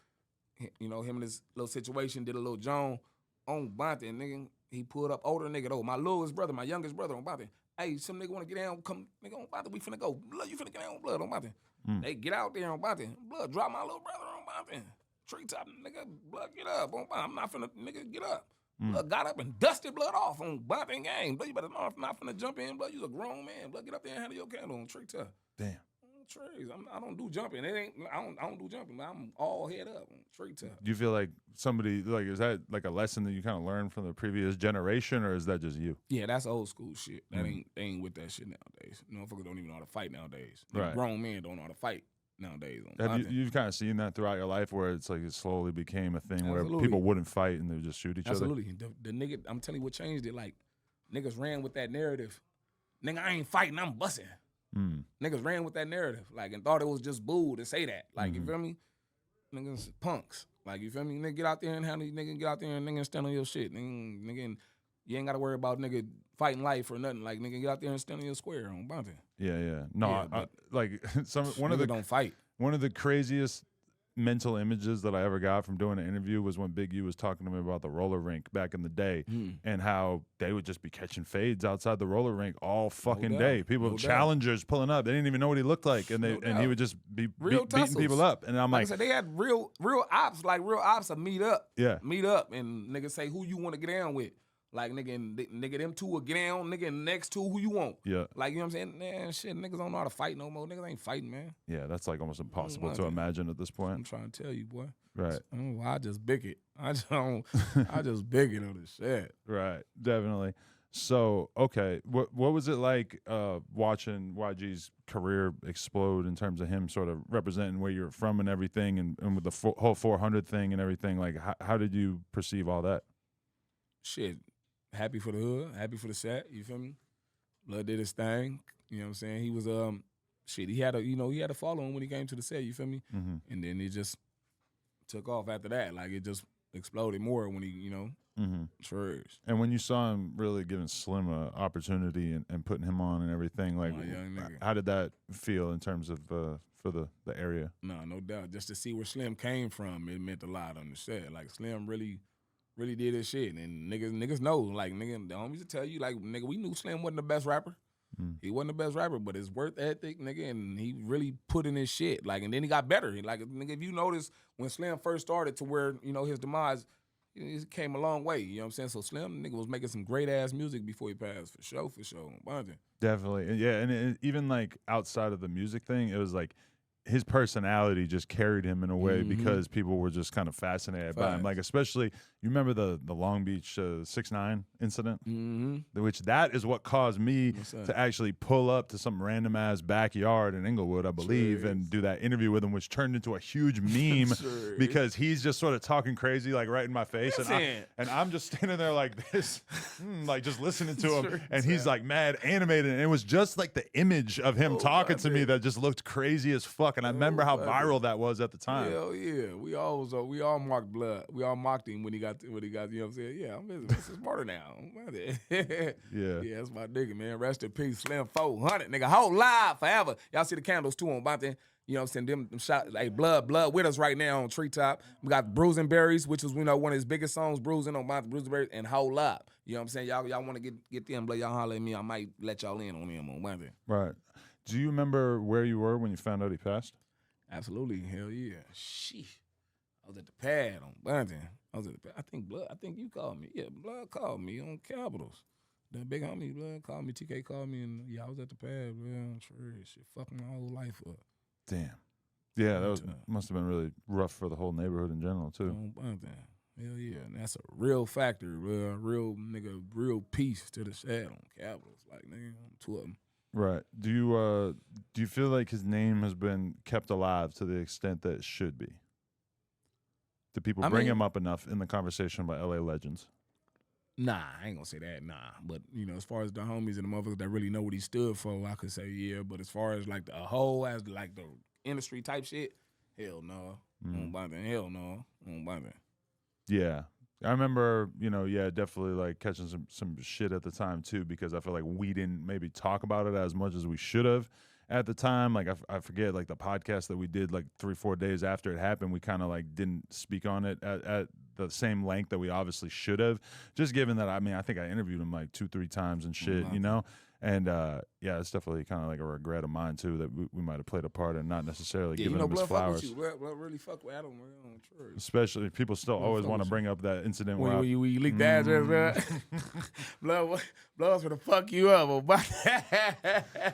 You know, him and his little situation did a little Joan on Bonton, nigga. He pulled up older nigga though, my littlest brother, my youngest brother on Bonton. Hey, some nigga want to get down, come, nigga, on Bonton, we finna go. Blood, you finna get down on Blood on Bonton. They get out there on Bonton. Blood, drop my little brother on Bonton. Treetop, nigga, Blood, get up on Bonton. I'm not finna, nigga, get up. Blood got up and dusted Blood off on Bonton game. Blood, you better know I'm not finna jump in. Blood, you's a grown man. Blood, get up there and handle your candle on Treetop. Damn. Trees. I don't do jumping. I don't do jumping. I'm all head up on Treetop. Do you feel like somebody, like, is that like a lesson that you kind of learned from the previous generation, or is that just you? Yeah, that's old school shit. That they ain't with that shit nowadays. Motherfuckers don't even know how to fight nowadays. Right. Grown men don't know how to fight nowadays. You've kind of seen that throughout your life, where it's like it slowly became a thing Absolutely. where people wouldn't fight and they would just shoot each other. Absolutely. The nigga, I'm telling you what changed it. Like, niggas ran with that narrative. Nigga, I ain't fighting, I'm busting. Niggas ran with that narrative, like, and thought it was just bull to say that. Like, you feel me? Niggas punks. Like, you feel me? Nigga, get out there and handle. Nigga, get out there and nigga stand on your shit. Nigga, and you ain't got to worry about nigga fighting life or nothing. Like, nigga, get out there and stand on your square on Bonton. Yeah. No, yeah, like don't fight. One of the craziest mental images that I ever got from doing an interview was when Big U was talking to me about the roller rink back in the day and how they would just be catching fades outside the roller rink all fucking day. People, challengers pulling up. They didn't even know what he looked like, and he would just be beating people up. And I'm like, I said, they had real ops, like real ops would meet up. Yeah. Meet up and nigga say who you want to get down with. Like, nigga, them 2 will get down, nigga, and the next 2, who you want? Yeah. Like, you know what I'm saying? Man, shit, niggas don't know how to fight no more. Niggas ain't fighting, man. Yeah, that's like almost impossible to imagine at this point. I'm trying to tell you, boy. Right. I just big it. I just big it on this shit. Right, definitely. So, okay, what was it like watching YG's career explode in terms of him sort of representing where you're from and everything, and with the whole 400 thing and everything? Like, how did you perceive all that? Shit. Happy for the hood, happy for the set, you feel me? Blood did his thing, you know what I'm saying? He was he had a following when he came to the set, you feel me? And then it just took off after that. Like, it just exploded more when he, you know, sure. And when you saw him really giving Slim an opportunity and putting him on and everything, like, how did that feel in terms of for the area? No doubt. Just to see where Slim came from, it meant a lot on the set. Like, Slim really did his shit, and niggas know, like, nigga, the homies will tell you, like, nigga, we knew Slim wasn't the best rapper. He wasn't the best rapper, but his work ethic, nigga, and he really put in his shit, like, and then he got better. Like, nigga, if you notice, when Slim first started to where, you know, his demise, he came a long way, you know what I'm saying? So Slim, nigga, was making some great-ass music before he passed, for sure. Definitely, yeah, and even, like, outside of the music thing, it was, like, his personality just carried him in a way because people were just kind of fascinated by him. Like, especially, you remember the Long Beach 6ix9ine incident? Which that is what caused me to actually pull up to some random ass backyard in Inglewood, I believe, and do that interview with him, which turned into a huge meme because he's just sort of talking crazy, like, right in my face. And I'm just standing there like this, like, just listening to him. And he's like mad animated. And it was just like the image of him talking to me that just looked crazy as fuck fuck. And I remember how viral that was at the time. Hell yeah. We all mocked blood. We all mocked him when he got, you know what I'm saying? Yeah, I'm Mr. Smarter now. Yeah. Yeah, that's my nigga, man. Rest in peace, Slim400, nigga. Whole live forever. Y'all see the candles too on Bonte. You know what I'm saying? Them shots, like blood with us right now on Treetop. We got Bruising Berries, which was, you know, one of his biggest songs, Bruising on Bonte, Bruising Berries, and Whole Up. You know what I'm saying? Y'all want to get them, blood, y'all holler at me. I might let y'all in on them on Bonte. Right. Do you remember where you were when you found out he passed? Absolutely. Hell yeah. Sheesh. I was at the pad on Bonte. I think you called me. Yeah, Blood called me on Capitals. The big homie, Blood, called me. TK called me, and yeah, I was at the pad, man. Shit fucking my whole life up. Damn. Yeah, that must have been really rough for the whole neighborhood in general, too. Hell yeah. And that's a real factor, real nigga, real piece to the set on Capitals. Like, nigga, I'm two of them. Right. Do you feel like his name has been kept alive to the extent that it should be? Do people bring him up enough in the conversation about LA legends? Nah, I ain't gonna say that, nah. But, you know, as far as the homies and the motherfuckers that really know what he stood for, I could say yeah. But as far as like the whole, as like the industry type shit, hell no. Hell no. Yeah. I remember, you know, yeah, definitely like catching some shit at the time too, because I feel like we didn't maybe talk about it as much as we should have at the time. Like I forget, like the podcast that we did like 3-4 days after it happened, we kind of like didn't speak on it at the same length that we obviously should have, just given that, I mean, I think I interviewed him like 2-3 times and shit, you know? And yeah, it's definitely kind of like a regret of mine too that we might have played a part and not necessarily giving him his flowers. Blood really fuck with Adam, man. Especially people still always want to bring up that incident when you leaked the address, blood was gonna fuck you up.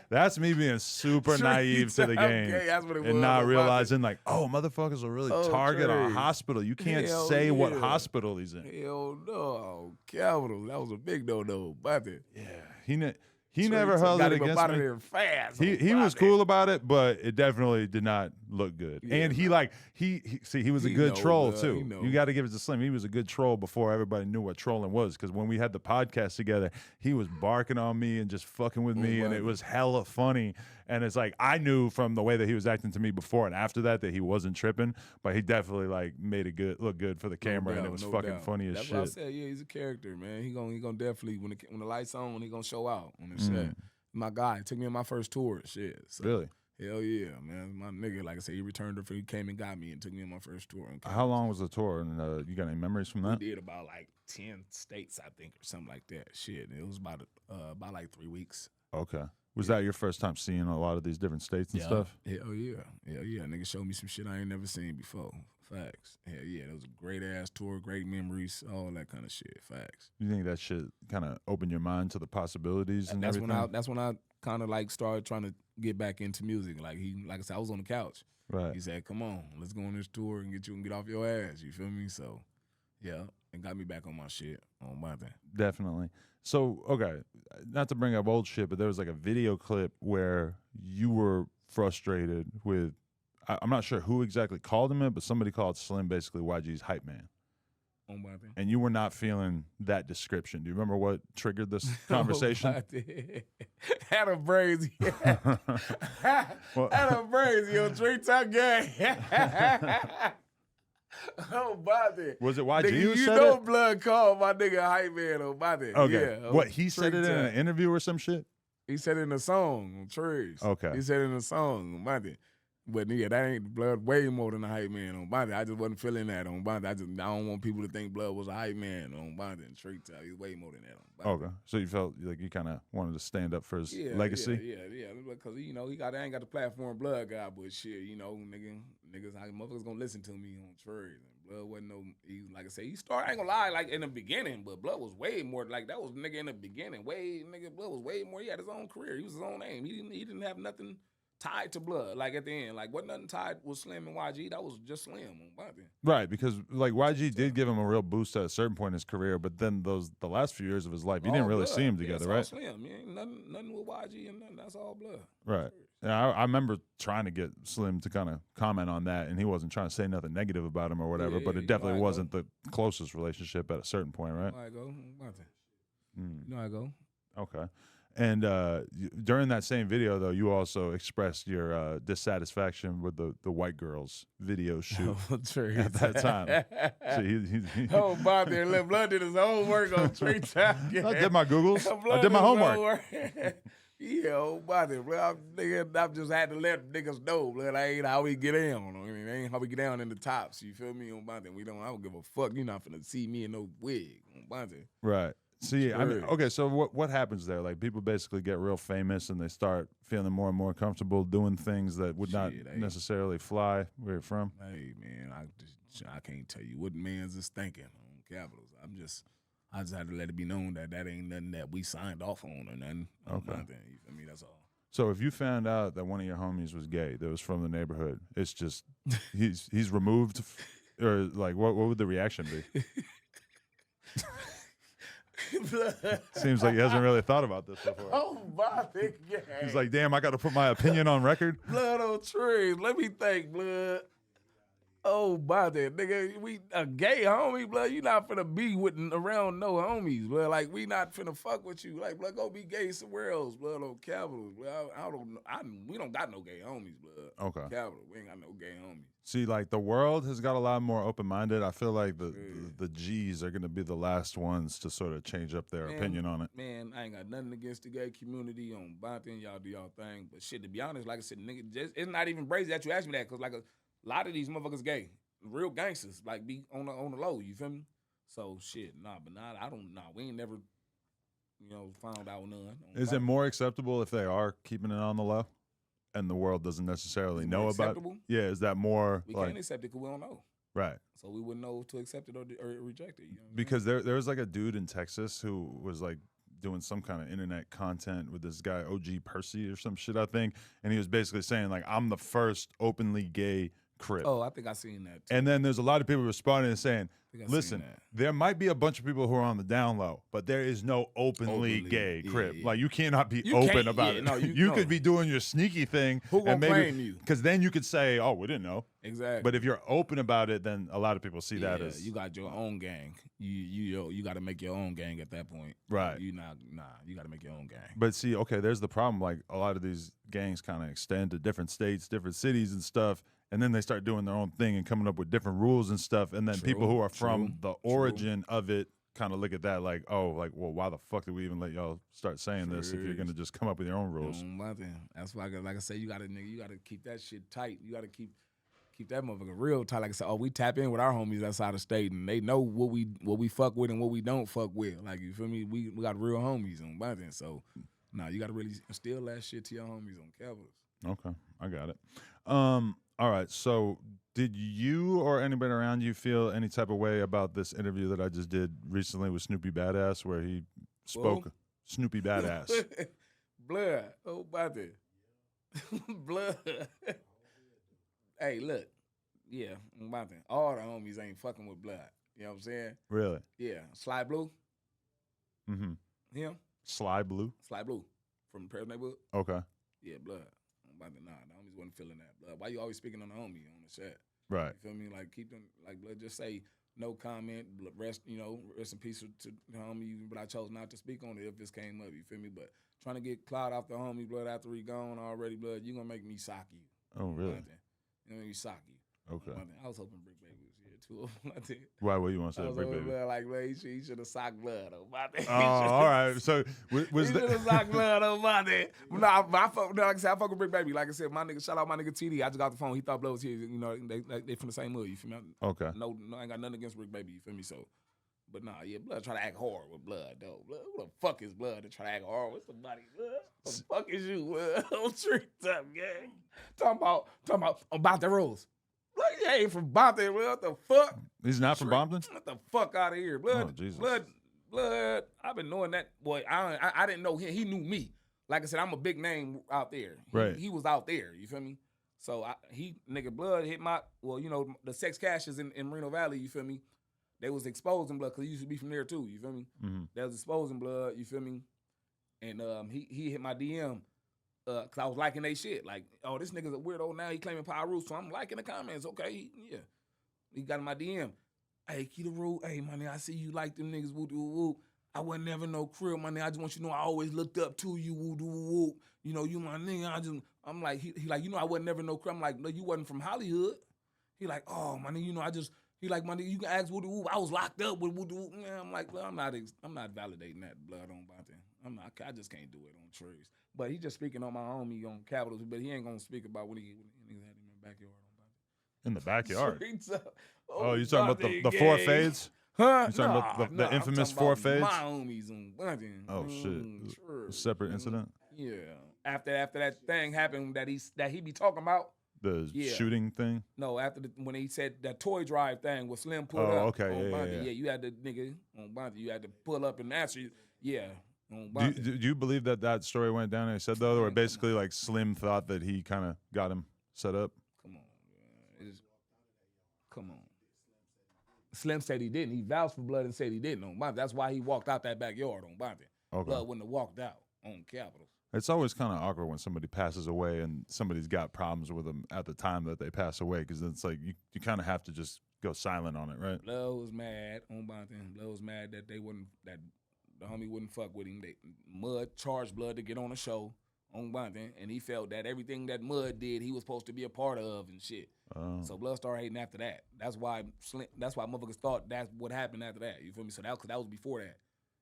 That's me being super naive to the game that's what it and not realizing like, oh, motherfuckers will really target a hospital. You can't say what hospital he's in. Hell no, Capitol. That was a big no about it. Yeah, he never held it against me. Fast, he was cool about it, but it definitely did not look good. Yeah, and he was a good troll too. You got to give it to Slim. He was a good troll before everybody knew what trolling was. Because when we had the podcast together, he was barking on me and just fucking with me, and it was hella funny. And it's like I knew from the way that he was acting to me before and after that he wasn't tripping, but he definitely like made it look good for the camera, and it was fucking funny as shit. That's what I said. Yeah, he's a character, man. He gonna definitely when the lights on, he gonna show out on this shit. My guy took me on my first tour. Shit. So, really? Hell yeah, man. My nigga, like I said, he returned he came and got me and took me on my first tour. How long was the tour? And you got any memories from that? We did about like 10 states, I think, or something like that. Shit, it was about like 3 weeks. Okay. Was that your first time seeing a lot of these different states and stuff? Hell yeah. Hell yeah. Nigga showed me some shit I ain't never seen before. Facts. Hell yeah. It was a great-ass tour, great memories, all that kind of shit. Facts. You think that shit kind of opened your mind to the possibilities and everything? That's when I kind of like started trying to get back into music. Like I said, I was on the couch. Right. He said, come on, let's go on this tour and get off your ass. You feel me? So, yeah, and got me back on my shit, on my thing. Definitely. So, okay, not to bring up old shit, but there was like a video clip where you were frustrated with, I'm not sure who exactly called him it, but somebody called Slim basically YG's hype man. On my thing. And you were not feeling that description. Do you remember what triggered this conversation? Had a brazy. Had a brazy on Treetop Gang. Oh, Bobby. Was it YG nigga, who said it? You know Blood called my nigga hype man on Bobby. Okay. Yeah, what, he said it in an interview or some shit? He said it in a song on Trees. Okay. He said it in a song on Bobby. But yeah, that ain't Blood way more than a hype man on Bobby. I just wasn't feeling that on Bobby. I don't want people to think Blood was a hype man on Bobby and Treetop. He's way more than that on Bobby. Okay. So you felt like you kind of wanted to stand up for his legacy? Yeah. Because, you know, I ain't got the platform Blood guy, but shit, you know, niggas, motherfuckers gonna listen to me on Trees. Blood wasn't like I say, he started, I ain't gonna lie, like in the beginning, but Blood was way more, like that was nigga in the beginning, Blood was way more, he had his own career, he was his own name, he didn't have nothing tied to Blood, like at the end, like wasn't nothing tied with Slim and YG, that was just Slim on Bobby. Right, because like YG did give him a real boost at a certain point in his career, but then the last few years of his life, you didn't really see him together, right? Slim, ain't nothing with YG and nothing, that's all Blood. Right. Yeah, I remember trying to get Slim to kind of comment on that, and he wasn't trying to say nothing negative about him or whatever, but it definitely wasn't the closest relationship at a certain point, right? I go, you know I go. Okay. And during that same video, though, you also expressed your dissatisfaction with the white girls video shoot at that time. So he oh, Bob there, left Blood did his own work on Tree Top. Yeah. I did my Googles. I did my homework. Yeah, Bob there, bro. I just had to let niggas know, blood. I ain't how we get down. I mean, ain't how we get down in the tops. You feel me? On Bob there, I don't give a fuck. You're not finna see me in no wig. On Bob there. Right. See, I mean, okay, so what happens there? Like, people basically get real famous and they start feeling more and more comfortable doing things that would not necessarily fly where you're from. Hey, man, I can't tell you what man's is thinking on Capitals. I just had to let it be known that ain't nothing that we signed off on or nothing. Okay. You feel me? That's all. So if you found out that one of your homies was gay, that was from the neighborhood, it's just he's removed, or like what would the reaction be? Seems like he hasn't really thought about this before. Oh my God. He's like, damn, I got to put my opinion on record. Blood on trees. Let me think, blood. Oh, by that, nigga, we a gay homie, blood. You not finna be with around no homies, blood. Like, we not finna fuck with you. Like, blood, go be gay somewhere else, blood, on Capitals, blood. I don't know. We don't got no gay homies, blood. Okay. Capital, we ain't got no gay homies. See, like, the world has got a lot more open-minded. I feel like the G's are going to be the last ones to sort of change up their opinion on it. Man, I ain't got nothing against the gay community on Bonton. Y'all do y'all thing. But shit, to be honest, like I said, nigga, it's not even crazy that you asked me that, because, like, a lot of these motherfuckers gay. Real gangsters, like, be on the low, you feel me? So, shit, we ain't never, found out none. Is it more acceptable if they are keeping it on the low and the world doesn't necessarily know about it? Yeah, is that more we can't accept it because we don't know. Right. So we wouldn't know to accept it or reject it. Because there was like a dude in Texas who was like doing some kind of internet content with this guy, OG Percy or some shit, I think. And he was basically saying, like, I'm the first openly gay Crip. Oh, I think I seen that too. And then there's a lot of people responding and saying, listen, there might be a bunch of people who are on the down low, but there is no openly gay Crip. Yeah. Like, you cannot be open about it. No, you could be doing your sneaky thing. Who gonna blame you? Because then you could say, oh, we didn't know. Exactly. But if you're open about it, then a lot of people see that as... you got your own gang. You got to make your own gang at that point. Right. You got to make your own gang. But see, okay, there's the problem. Like, a lot of these gangs kind of extend to different states, different cities and stuff. And then they start doing their own thing and coming up with different rules and stuff. And then people who are from the origin of it kind of look at that like, oh, like, well, why the fuck did we even let y'all start saying this if you're going to just come up with your own rules? That's why, like I say, you got to keep that shit tight. You got to keep that motherfucker real tight. Like I said, we tap in with our homies outside of state, and they know what we fuck with and what we don't fuck with. Like, you feel me? We got real homies on Bonton. So, you got to really instill that shit to your homies on Capitals. Okay, I got it. All right, so did you or anybody around you feel any type of way about this interview that I just did recently with Snoopy Badazz, where he spoke? Snoopy Badazz. Blood. Oh, about it. Blood. Hey, look. Yeah, about that. All the homies ain't fucking with Blood. You know what I'm saying? Really? Yeah. Sly Blue. Mm-hmm. Him? Sly Blue? Sly Blue. From the Paris neighborhood? Okay. Yeah, Blood. The homies wasn't feeling that. Blood. Why you always speaking on the homie on the chat? Right. You feel me? Like, keep them, like, Blood, just say no comment, rest in peace to the homie, but I chose not to speak on it if this came up, you feel me? But trying to get clout off the homie, Blood, after he gone already, Blood, you gonna make me sock you. Oh, really? You gonna make me sock you. Okay. I was hoping Brick Baby was here, too. Why? What do you want to say to Brick Baby? Blood, like, man, he should have socked Blood on my day. Oh, all right. So, was he should have socked Blood on my day. Like I said, I fuck with Brick Baby. Like I said, my nigga, shout out my nigga TD. I just got the phone. He thought Blood was here. They from the same hood, you feel me? Okay. No, I ain't got nothing against Brick Baby, you feel me? So, but Blood try to act hard with Blood, though. Blood, who the fuck is Blood to try to act hard with somebody, Blood? Who the fuck is you, Blood? On Street Top Gang. Talking about the rules. Like, he ain't from Bompton, what the fuck? He's not from Bompton? Get the fuck out of here, Blood. Oh, Jesus. Blood. I've been knowing that boy. I didn't know him. He knew me. Like I said, I'm a big name out there. Right. He was out there. You feel me? So Blood hit my, the sex caches in Reno Valley. You feel me? They was exposing Blood because he used to be from there too. You feel me? Mm-hmm. They was exposing Blood. You feel me? And he hit my DM. Cause I was liking they shit. Like, oh, this nigga's a weirdo now. He claiming Piru, so I'm liking the comments. Okay, yeah. He got in my DM. Hey, Kedaru, hey, man, I see you like them niggas. Woo, woo, woo. I wasn't never no crib, my nigga. I just want you to know I always looked up to you, woo doo woo. You know, you my nigga. I'm like, he like, you know, I wasn't never no crib. I'm like, no, you wasn't from Hollywood. He like, oh, my nigga, you know, he like, my nigga, you can ask woo doo woo. I was locked up with woo doo woo. Man, I'm like, blood, I'm not validating that blood on Bonte. I just can't do it on trees. But he just speaking on my homie on Capitals, but he ain't gonna speak about when he had him in the backyard on Bonte. In the backyard? Oh, you talking about the four fades? Huh? You talking about the infamous four fades? My homies on Bunty. Oh shit! Sure. Separate incident. Yeah. After that thing happened that he be talking about. The shooting thing. No, after when he said that toy drive thing with Slim pulled up. Oh, okay. On Yeah, Bunty. yeah. You had the nigga on Bunty. You had to pull up and answer. Yeah. Do you believe that story went down and he said though, or basically like Slim thought that he kind of got him set up? Come on, man. Come on. Slim said he didn't. He vouched for blood and said he didn't on Bonte. That's why he walked out that backyard on Bonte. Okay. Blood wouldn't have walked out on Capitals. It's always kind of awkward when somebody passes away and somebody's got problems with them at the time that they pass away, because it's like you kind of have to just go silent on it, right? Blood was mad on Bonte. Blood was mad that the homie wouldn't fuck with him. Mud charged Blood to get on the show on Bonte, and he felt that everything that Mud did, he was supposed to be a part of and shit. So Blood started hating after that. That's why motherfuckers thought that's what happened after that. You feel me? So that was before that.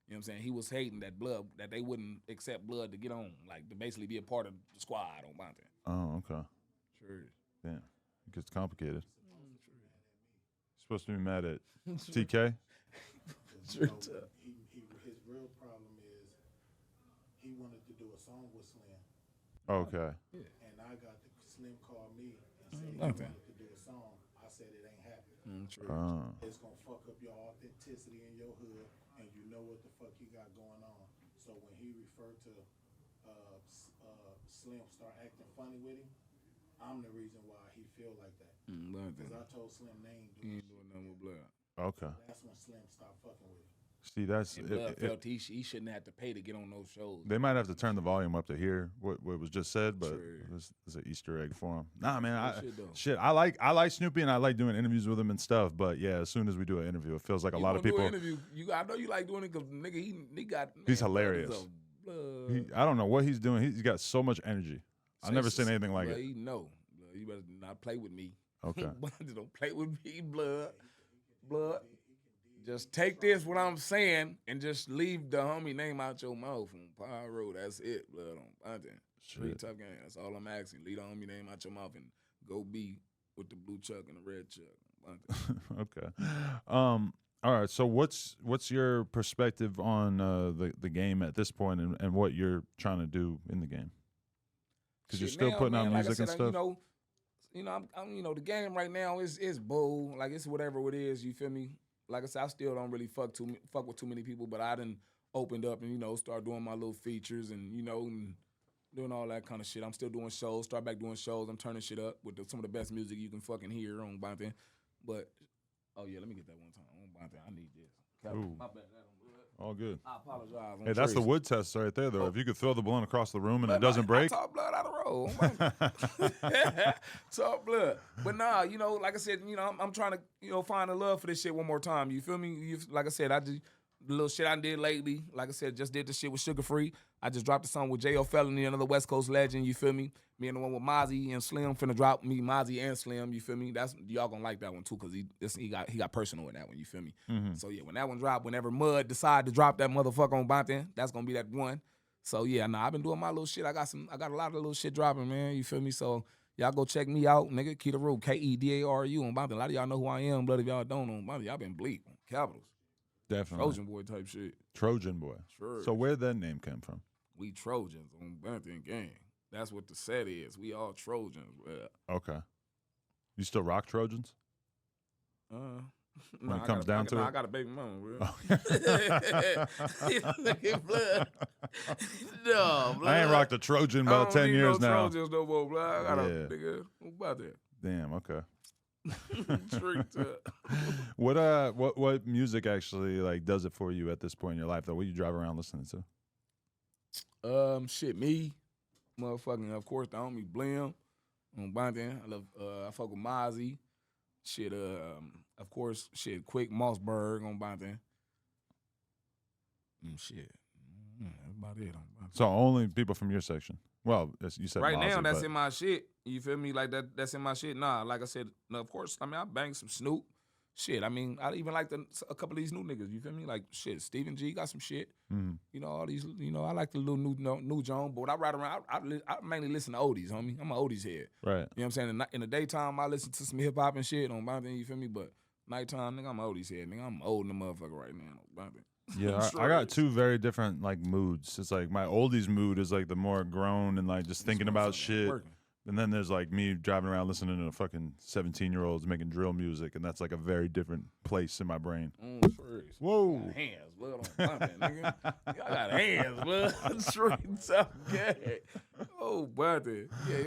You know what I'm saying? He was hating that Blood, that they wouldn't accept Blood to get on, like to basically be a part of the squad on Bonte. Oh, okay. Sure. Yeah, it gets complicated. Supposed to be mad at TK. Sure. His real problem is he wanted to do a song with Slim. Okay. Yeah. And I got Slim called me and said he wanted to do a song. I said it ain't happening. It's gonna fuck up your authenticity in your hood, and you know what the fuck you got going on. So when he referred to Slim start acting funny with him, I'm the reason why he feel like that. Because I told Slim they ain't doing nothing with Blood. Okay. That's when Slim stopped fucking with him. See, that's Blood felt he shouldn't have to pay to get on those shows. They might have to turn the volume up to hear what was just said, but this is an Easter egg for him. Nah, man, I like Snoopy and I like doing interviews with him and stuff. But yeah, as soon as we do an interview, it feels like a lot of people. I know you like doing it because nigga, he got. He's hilarious. I don't know what he's doing. He's got so much energy. I've never seen anything like it. He know. You better not play with me. Okay. Don't play with me, Blood. Just take this, what I'm saying, and just leave the homie name out your mouth on Piru. That's it, Blood on Bonte. Straight tough game. That's all I'm asking. Leave the homie name out your mouth and go be with the blue chuck and the red chuck. Okay. All right. So what's your perspective on the game at this point and what you're trying to do in the game? Because you're still putting out music and stuff. I'm the game right now is bull. Like it's whatever it is. You feel me? Like I said, I still don't really fuck with too many people, but I done opened up and start doing my little features and and doing all that kind of shit. I'm still doing shows. Start back doing shows. I'm turning shit up with some of the best music you can fucking hear on Bonte. But oh yeah, let me get that one time on Bonte. I need this. Ooh. My bad. All good. I apologize. Hey, that's the wood test right there, though. If you could throw the balloon across the room and it doesn't break. Talk blood out of roll. Talk blood. But nah, like I said, I'm trying to, find the love for this shit one more time. You feel me? Like I said, the little shit I did lately. Like I said, just did the shit with Sugar Free. I just dropped a song with J.O. Felony, another West Coast legend. You feel me? Me and the one with Mozzie and Slim finna drop me, Mozzie and Slim. You feel me? That's y'all gonna like that one too, cause he got personal in that one. You feel me? Mm-hmm. So yeah, when that one drop, whenever Mud decide to drop that motherfucker on Bonte, that's gonna be that one. So yeah, I've been doing my little shit. I got a lot of little shit dropping, man. You feel me? So y'all go check me out, nigga. Kedaru, Kedaru on Bonte. A lot of y'all know who I am, blood. If y'all don't on Bonte, y'all been bleep on Capitals. Definitely. Trojan boy type shit. Trojan boy. Sure. So where'd that name come from? We Trojans on Bonte gang. That's what the set is. We all Trojans. Okay. You still rock Trojans? When it comes down to it? I got a baby mama, bro. Oh. Blood. No, blood. I ain't rocked a Trojan about 10 years now. Trojans no more, blood. I got a nigga. What about that? Damn, okay. Tricked up. What music actually like does it for you at this point in your life though? What you drive around listening to? Shit, me, motherfucking, of course, the homie Blim on Bonte. I love, I fuck with Mozzie. Shit, of course, shit, Quick Mossberg on Bonte. Shit. That's about it. So only people from your section. Well, you said right Mozzie, now that's but... in my shit. You feel me? Like that's in my shit. Nah, like I said, no, of course. I mean, I banged some Snoop. Shit. I mean, I even like a couple of these new niggas. You feel me? Like shit. Stephen G got some shit. Mm-hmm. You know all these. You know I like the little new John. But when I ride around, I mainly listen to oldies, homie. I'm an oldies head. Right. You know what I'm saying? In the daytime, I listen to some hip hop and shit on my thing. You feel me? But nighttime, nigga, I'm an oldies head. Nigga, I'm old in the motherfucker right now. Yeah, I got two very different like moods. It's like my oldies mood is like the more grown and like just thinking about shit. Working. And then there's like me driving around listening to fucking 17-year-olds making drill music, and that's like a very different place in my brain. Whoa. Got hands, blood on my man, nigga. I got hands, blood. Straight up, yeah. Oh, brother. Yeah,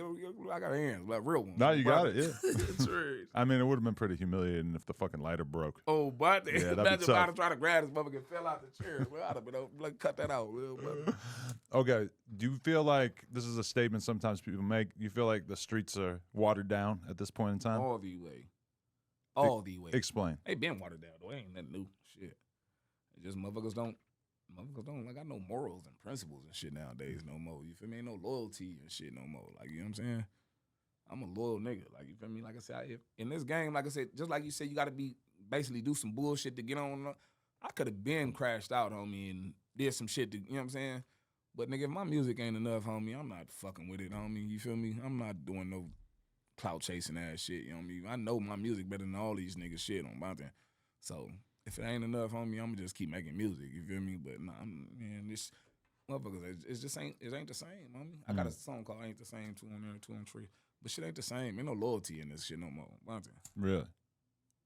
I got hands, like real ones. No, you got it, yeah. That's right. I mean, it would have been pretty humiliating if the fucking lighter broke. Oh, brother. Yeah, imagine if I'd have tried to grab this motherfucker and fell out the chair. Well, I'd have been like, cut that out, brother. Okay, do you feel like this is a statement sometimes people make? You feel like the streets are watered down at this point in time? All the way. All the way. Explain. They been watered down, though. Ain't nothing new. Shit. It's just motherfuckers don't like got no morals and principles and shit nowadays no more. You feel me? Ain't no loyalty and shit no more. Like, you know what I'm saying? I'm a loyal nigga. Like, you feel me? Like I said, in this game, like I said, just like you said, you got to basically do some bullshit to get on. I could have been crashed out, homie, and did some shit to, you know what I'm saying? But, nigga, if my music ain't enough, homie, I'm not fucking with it, homie. You feel me? I'm not doing no clout chasing ass shit, you know what I mean? I know my music better than all these niggas shit on my thing. So, if it ain't enough, homie, I'm gonna just keep making music, you feel me? But, nah, man, this motherfuckers, it ain't the same, homie. I got a song called Ain't the Same, 2 on there, 2 on 3. But shit ain't the same. Ain't no loyalty in this shit no more. Really?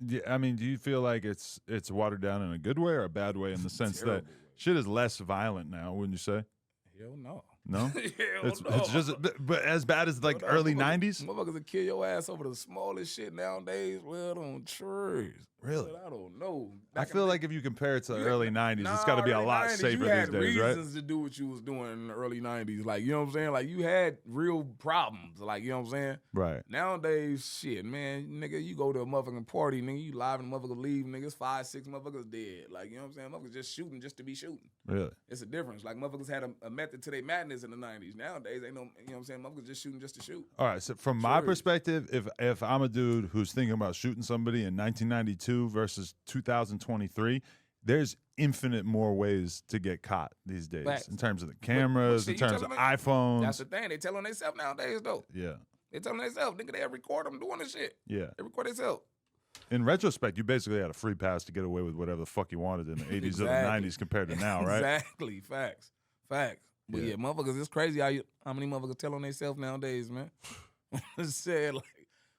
Yeah, I mean, do you feel like it's watered down in a good way or a bad way in the sense that shit is less violent now, wouldn't you say? Hell no. No? Hell no. It's just, but as bad as like early 90s? Motherfuckers will kill your ass over the smallest shit nowadays. Well, on trees. Really? But I don't know. I feel like if you compare it to the early 90s, it's got to be a lot safer these days, right? You had reasons to do what you was doing in the early 90s. Like, you know what I'm saying? Like, you had real problems. Like, you know what I'm saying? Right. Nowadays, shit, man, nigga, you go to a motherfucking party, nigga, you live and motherfucker leave, niggas 5, 6 motherfuckers dead. Like, you know what I'm saying? Motherfuckers just shooting just to be shooting. Really? It's a difference. Like, motherfuckers had a method to their madness in the 90s. Nowadays, ain't no, you know what I'm saying? Motherfuckers just shooting just to shoot. All right, so from my perspective, if I'm a dude who's thinking about shooting somebody in 1992 versus 2023, there's infinite more ways to get caught these days. Facts. In terms of the cameras, in terms of iPhones. That's the thing. They tell on themselves nowadays, though. Yeah. They tell on themselves. Nigga, they record them doing this shit. Yeah. They record themselves. In retrospect, you basically had a free pass to get away with whatever the fuck you wanted in the 80s or the 90s compared to now, right? Exactly. Facts. But yeah, motherfuckers, it's crazy how many motherfuckers tell on themselves nowadays, man. Said, like,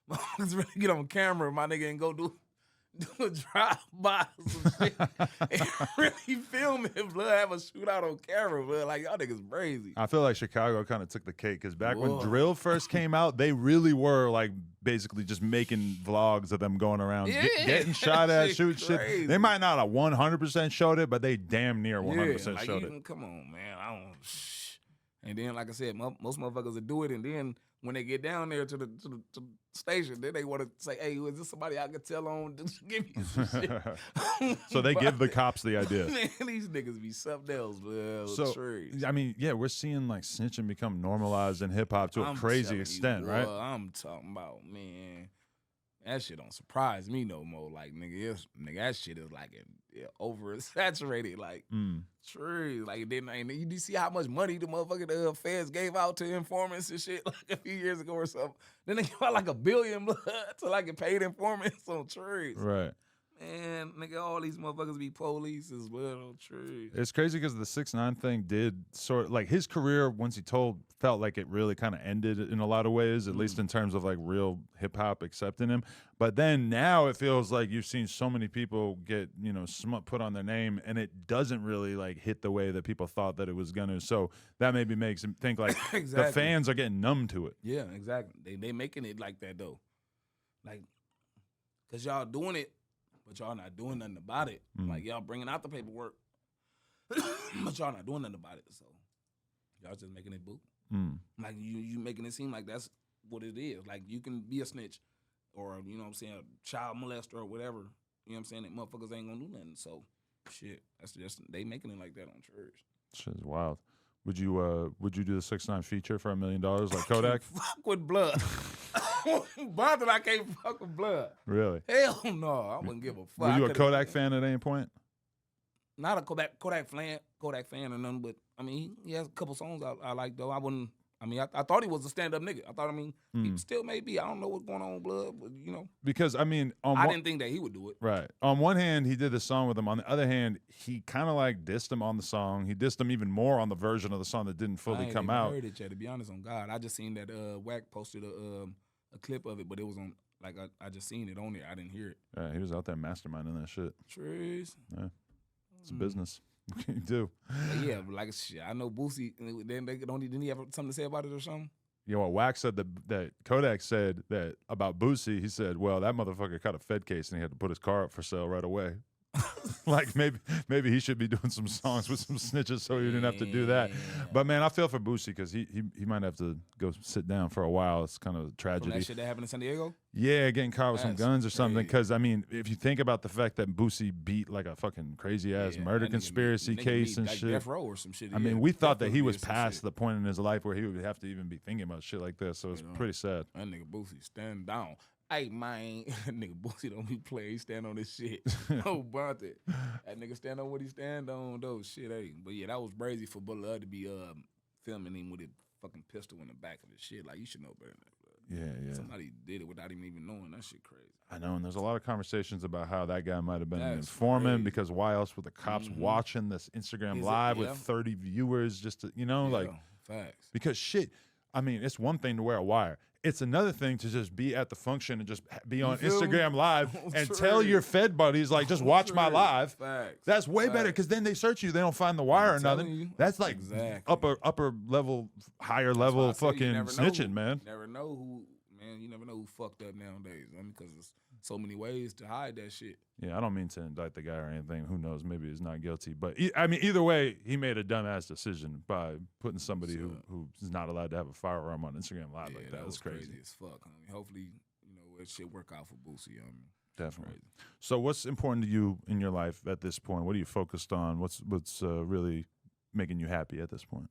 motherfuckers really get on camera, my nigga, and go do a drive-by or some shit and really film it, blood, have a shootout on camera, blood. Like, y'all niggas crazy. I feel like Chicago kind of took the cake because back when drill first came out, they really were, like, basically just making vlogs of them going around getting shot at, shooting shit. They might not have 100% showed it, but they damn near 100% like, showed it. Come on, man. I don't... And then, like I said, most motherfuckers will do it, and then when they get down there to the station, then they want to say, "Hey, is this somebody I could tell on? Give me some shit." So they give the cops the idea. Man, these niggas be something else, man. So, I mean, yeah, we're seeing like snitching become normalized in hip hop to a crazy extent, right? I'm talking about, man. That shit don't surprise me no more. Like, nigga, that shit is like oversaturated. Like, true. Like, you see how much money the motherfucking feds gave out to informants and shit like a few years ago or something. Then they gave out like $1 billion to like get paid informants on trees. Right. Man, nigga, all these motherfuckers be police as well on trees. It's crazy because the 6ix9ine thing did sort of like his career once he felt like it really kind of ended in a lot of ways, at least in terms of like real hip hop accepting him. But then now it feels like you've seen so many people get, you know, smut put on their name and it doesn't really like hit the way that people thought that it was gonna. So that maybe makes him think like the fans are getting numb to it. Yeah, exactly. They making it like that though. Like, cause y'all doing it, but y'all not doing nothing about it. Like, y'all bringing out the paperwork, but y'all not doing nothing about it. So y'all just making it boo. Like, you making it seem like that's what it is. Like, you can be a snitch or, you know what I'm saying, a child molester or whatever. You know what I'm saying? That motherfuckers ain't gonna do nothing. So shit, that's just they making it like that on church. Shit is wild. Would you do the 6ix9ine feature for $1 million like Kodak? Fuck with blood. Bothered I can't fuck with blood. Really? Hell no, I wouldn't give a fuck. Were you a Kodak fan at any point? Not a Kodak fan or nothing, but I mean, he has a couple songs I like though. I wouldn't. I mean, I thought he was a stand-up nigga. I thought, he still may be. I don't know what's going on with blood, but you know. Because I mean, I didn't think that he would do it. Right. On one hand, he did the song with him. On the other hand, he kind of like dissed him on the song. He dissed him even more on the version of the song that didn't fully come out. I heard it yet, to be honest, on God. I just seen that Wack posted a clip of it, but it was on, like, I just seen it on there. I didn't hear it. Yeah, he was out there masterminding that shit. Trees. Yeah. It's a business. What can you do? But yeah, but like shit, I know Boosie, didn't he have something to say about it or something? You know what, Wack said that Kodak said that about Boosie, he said, well, that motherfucker caught a Fed case and he had to put his car up for sale right away. Like maybe he should be doing some songs with some snitches so he didn't have to do that. But man, I feel for Boosie because he might have to go sit down for a while. It's kind of a tragedy. From that shit that happened in San Diego? Yeah, getting caught with some guns or something. Because I mean, if you think about the fact that Boosie beat like a fucking crazy ass murder conspiracy case and like shit. Death Row or some shit. I mean, we thought that he was past the point in his life where he would have to even be thinking about shit like this. So it's pretty sad. That nigga Boosie stand down. Hey, man, that nigga Boosie don't be playing. He stand on this shit. Oh, about it. That nigga stand on what he stand on, though. Shit, hey. But yeah, that was crazy for Blood to be filming him with a fucking pistol in the back of his shit. Like, you should know better than that, Blood. Yeah. Somebody did it without him even knowing. That shit crazy. I know, and there's a lot of conversations about how that guy might have been an informant because why else were the cops watching this Instagram Live with 30 viewers just to, like. Facts. Because shit, I mean, it's one thing to wear a wire. It's another thing to just be at the function and just be on Instagram Live and tell your Fed buddies, like, just watch my live. Facts. That's way better because then they search you. They don't find the wire or nothing. That's like upper level, higher level fucking snitching, man. You never know who, man. You never know who fucked up nowadays. I mean, because there's so many ways to hide that shit. Yeah, I don't mean to indict the guy or anything. Who knows? Maybe he's not guilty. But, I mean, either way, he made a dumbass decision by putting somebody who's not allowed to have a firearm on Instagram Live like that. That was crazy as fuck. I mean, hopefully, it should work out for Boosie. Definitely. Crazy. So what's important to you in your life at this point? What are you focused on? What's really making you happy at this point?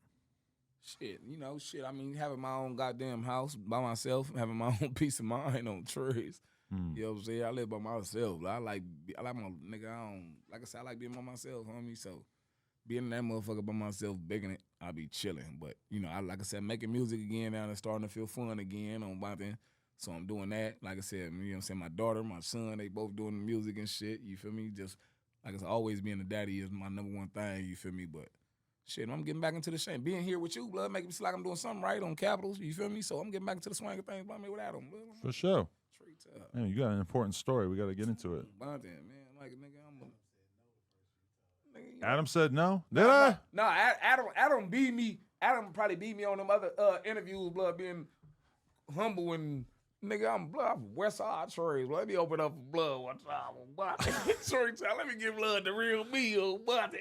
Shit, I mean, having my own goddamn house by myself, having my own peace of mind on trees. You know what I'm saying? I live by myself. I like my nigga. Like I said, I like being by myself, homie. So being in that motherfucker by myself, begging it, I'll be chilling. But like I said, making music again now and starting to feel fun again on my thing. So I'm doing that. Like I said, you know what I'm saying? My daughter, my son, they both doing the music and shit. You feel me? Just like I said, always being a daddy is my number one thing. You feel me? But shit, I'm getting back into the shit. Being here with you, blood, making me feel like I'm doing something right on Capitals. You feel me? So I'm getting back into the swing of things by me without them. For sure. Man, you got an important story. We got to get into it. Man, like nigga, Adam said no. Did I? No, Adam beat me. Adam probably beat me on them other interviews. Blood being humble and nigga, I'm West Side Trades. Let me open up for Blood one time. Sorry, let me give Blood the real me, old buddy.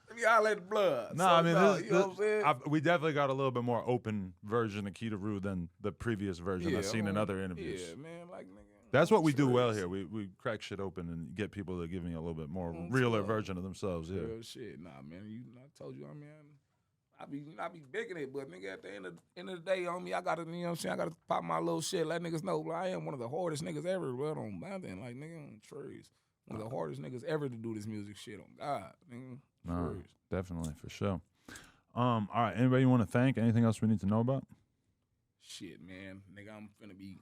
Let me holler at the Blood. No, so, I mean, you know what I'm saying? We definitely got a little bit more open version of Kedaru than the previous version I've seen in other interviews. Yeah, man, like nigga. That's what we do well here. We crack shit open and get people to give me a little bit more realer version of themselves. Yeah. Real shit. Nah, man. I told you, I be bigging it, but nigga, at the end of the day, homie, I gotta, you know what I'm saying? I gotta pop my little shit, let niggas know, I am one of the hardest niggas ever, bro, on Badazz, like nigga on trees. One of the hardest niggas ever to do this music shit on God, nigga. No, definitely, for sure. All right, anybody you want to thank? Anything else we need to know about? Shit, man. Nigga, I'm finna be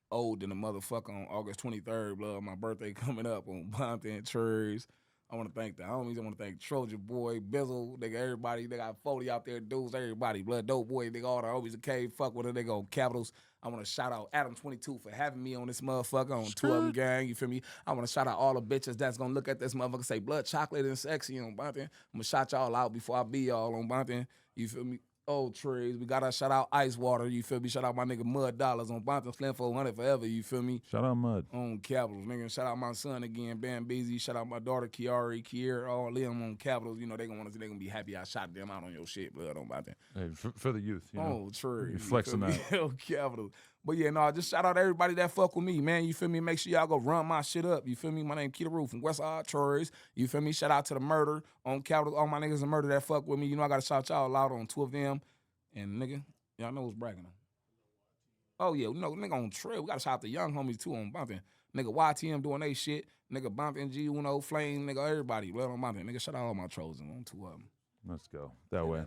old than a motherfucker on August 23rd, blood. My birthday coming up on Bonton Trees. I want to thank the homies. I want to thank Trojan Boy, Bizzle, nigga, everybody. They got 40 out there, dudes, everybody. Blood Dope Boy, nigga, all the homies that came, fuck with it. They go Capitals. I want to shout out Adam22 for having me on this motherfucker on Two of Them Gang, you feel me? I want to shout out all the bitches that's going to look at this motherfucker and say, blood, chocolate, and sexy on Bonton. I'm going to shout y'all out before I be y'all on Bonton, you feel me? Old trees. We got to shout out Ice Water, you feel me? Shout out my nigga Mud Dollars on Bonton, Slim400 forever, you feel me? Shout out Mud. On Capitals, nigga. Shout out my son again, Bam Beezy. Shout out my daughter, Kiara, all of them on Capitals. You know, they gonna be happy I shot them out on your shit, blood, on Bonton. Hey, for the youth, you know. Oh, true. You flexing that. Yo, Capitals. But yeah, no, just shout out to everybody that fuck with me, man. You feel me? Make sure y'all go run my shit up. You feel me? My name Kedaru from Westside Troyes. You feel me? Shout out to the murder on Capitol. All my niggas in murder that fuck with me. You know I gotta shout y'all out on 2 of them. And nigga, y'all know what's bragging on. Oh yeah, no, nigga on trail. We gotta shout out the young homies too on Bumpin'. Nigga YTM doing they shit. Nigga Bumpin', G Uno, Flame, nigga, everybody. Blood on Bumpin'. Nigga, shout out all my trolls on 2 of them. Let's go that way.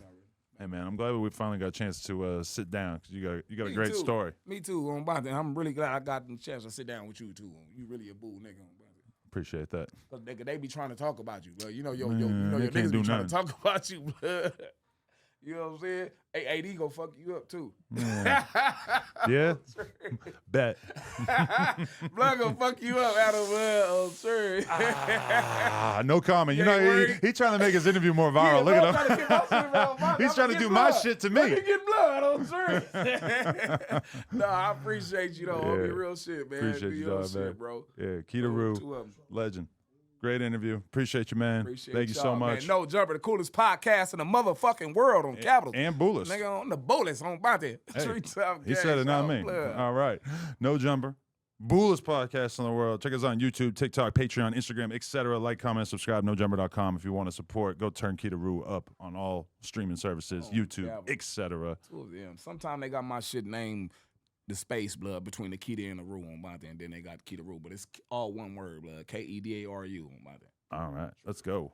Hey man, I'm glad we finally got a chance to sit down because you got a great story. Me too on Bumpin'. I'm really glad I got the chance to sit down with you too. You really a boo nigga on Bumpin'. Appreciate that. Cause nigga, they be trying to talk about you, blood. You know your niggas be trying to talk about you, blood. You know what I'm saying? Hey, AD gonna fuck you up too. Yeah? Bet. Blood gonna fuck you up out of sir. No comment. You know, he trying to make his interview more viral. Look at him. He's trying to do my shit to me. Let me get blood on sir. No, I appreciate you though. Yeah. Be real shit, man. Appreciate you, dog, man. Bro. Yeah, Kedaru, legend. Great interview. Appreciate you, man. Thank you so much. Man. No Jumper, the coolest podcast in the motherfucking world on Capitol. And Bullis. Nigga on the Bullis on Bonte. Hey, he said it, not me. All right. No Jumper. Bullis podcast in the world. Check us out on YouTube, TikTok, Patreon, Instagram, etc. Like, comment, subscribe, nojumper.com. If you want to support, go turn Kedaru up on all streaming services, YouTube, etc. Sometimes they got my shit named the space, blood, between the Keda and the Ru on Bonte, and then they got Kedaru, but it's all one word, blood, Kedaru on Bonte. All right, let's go.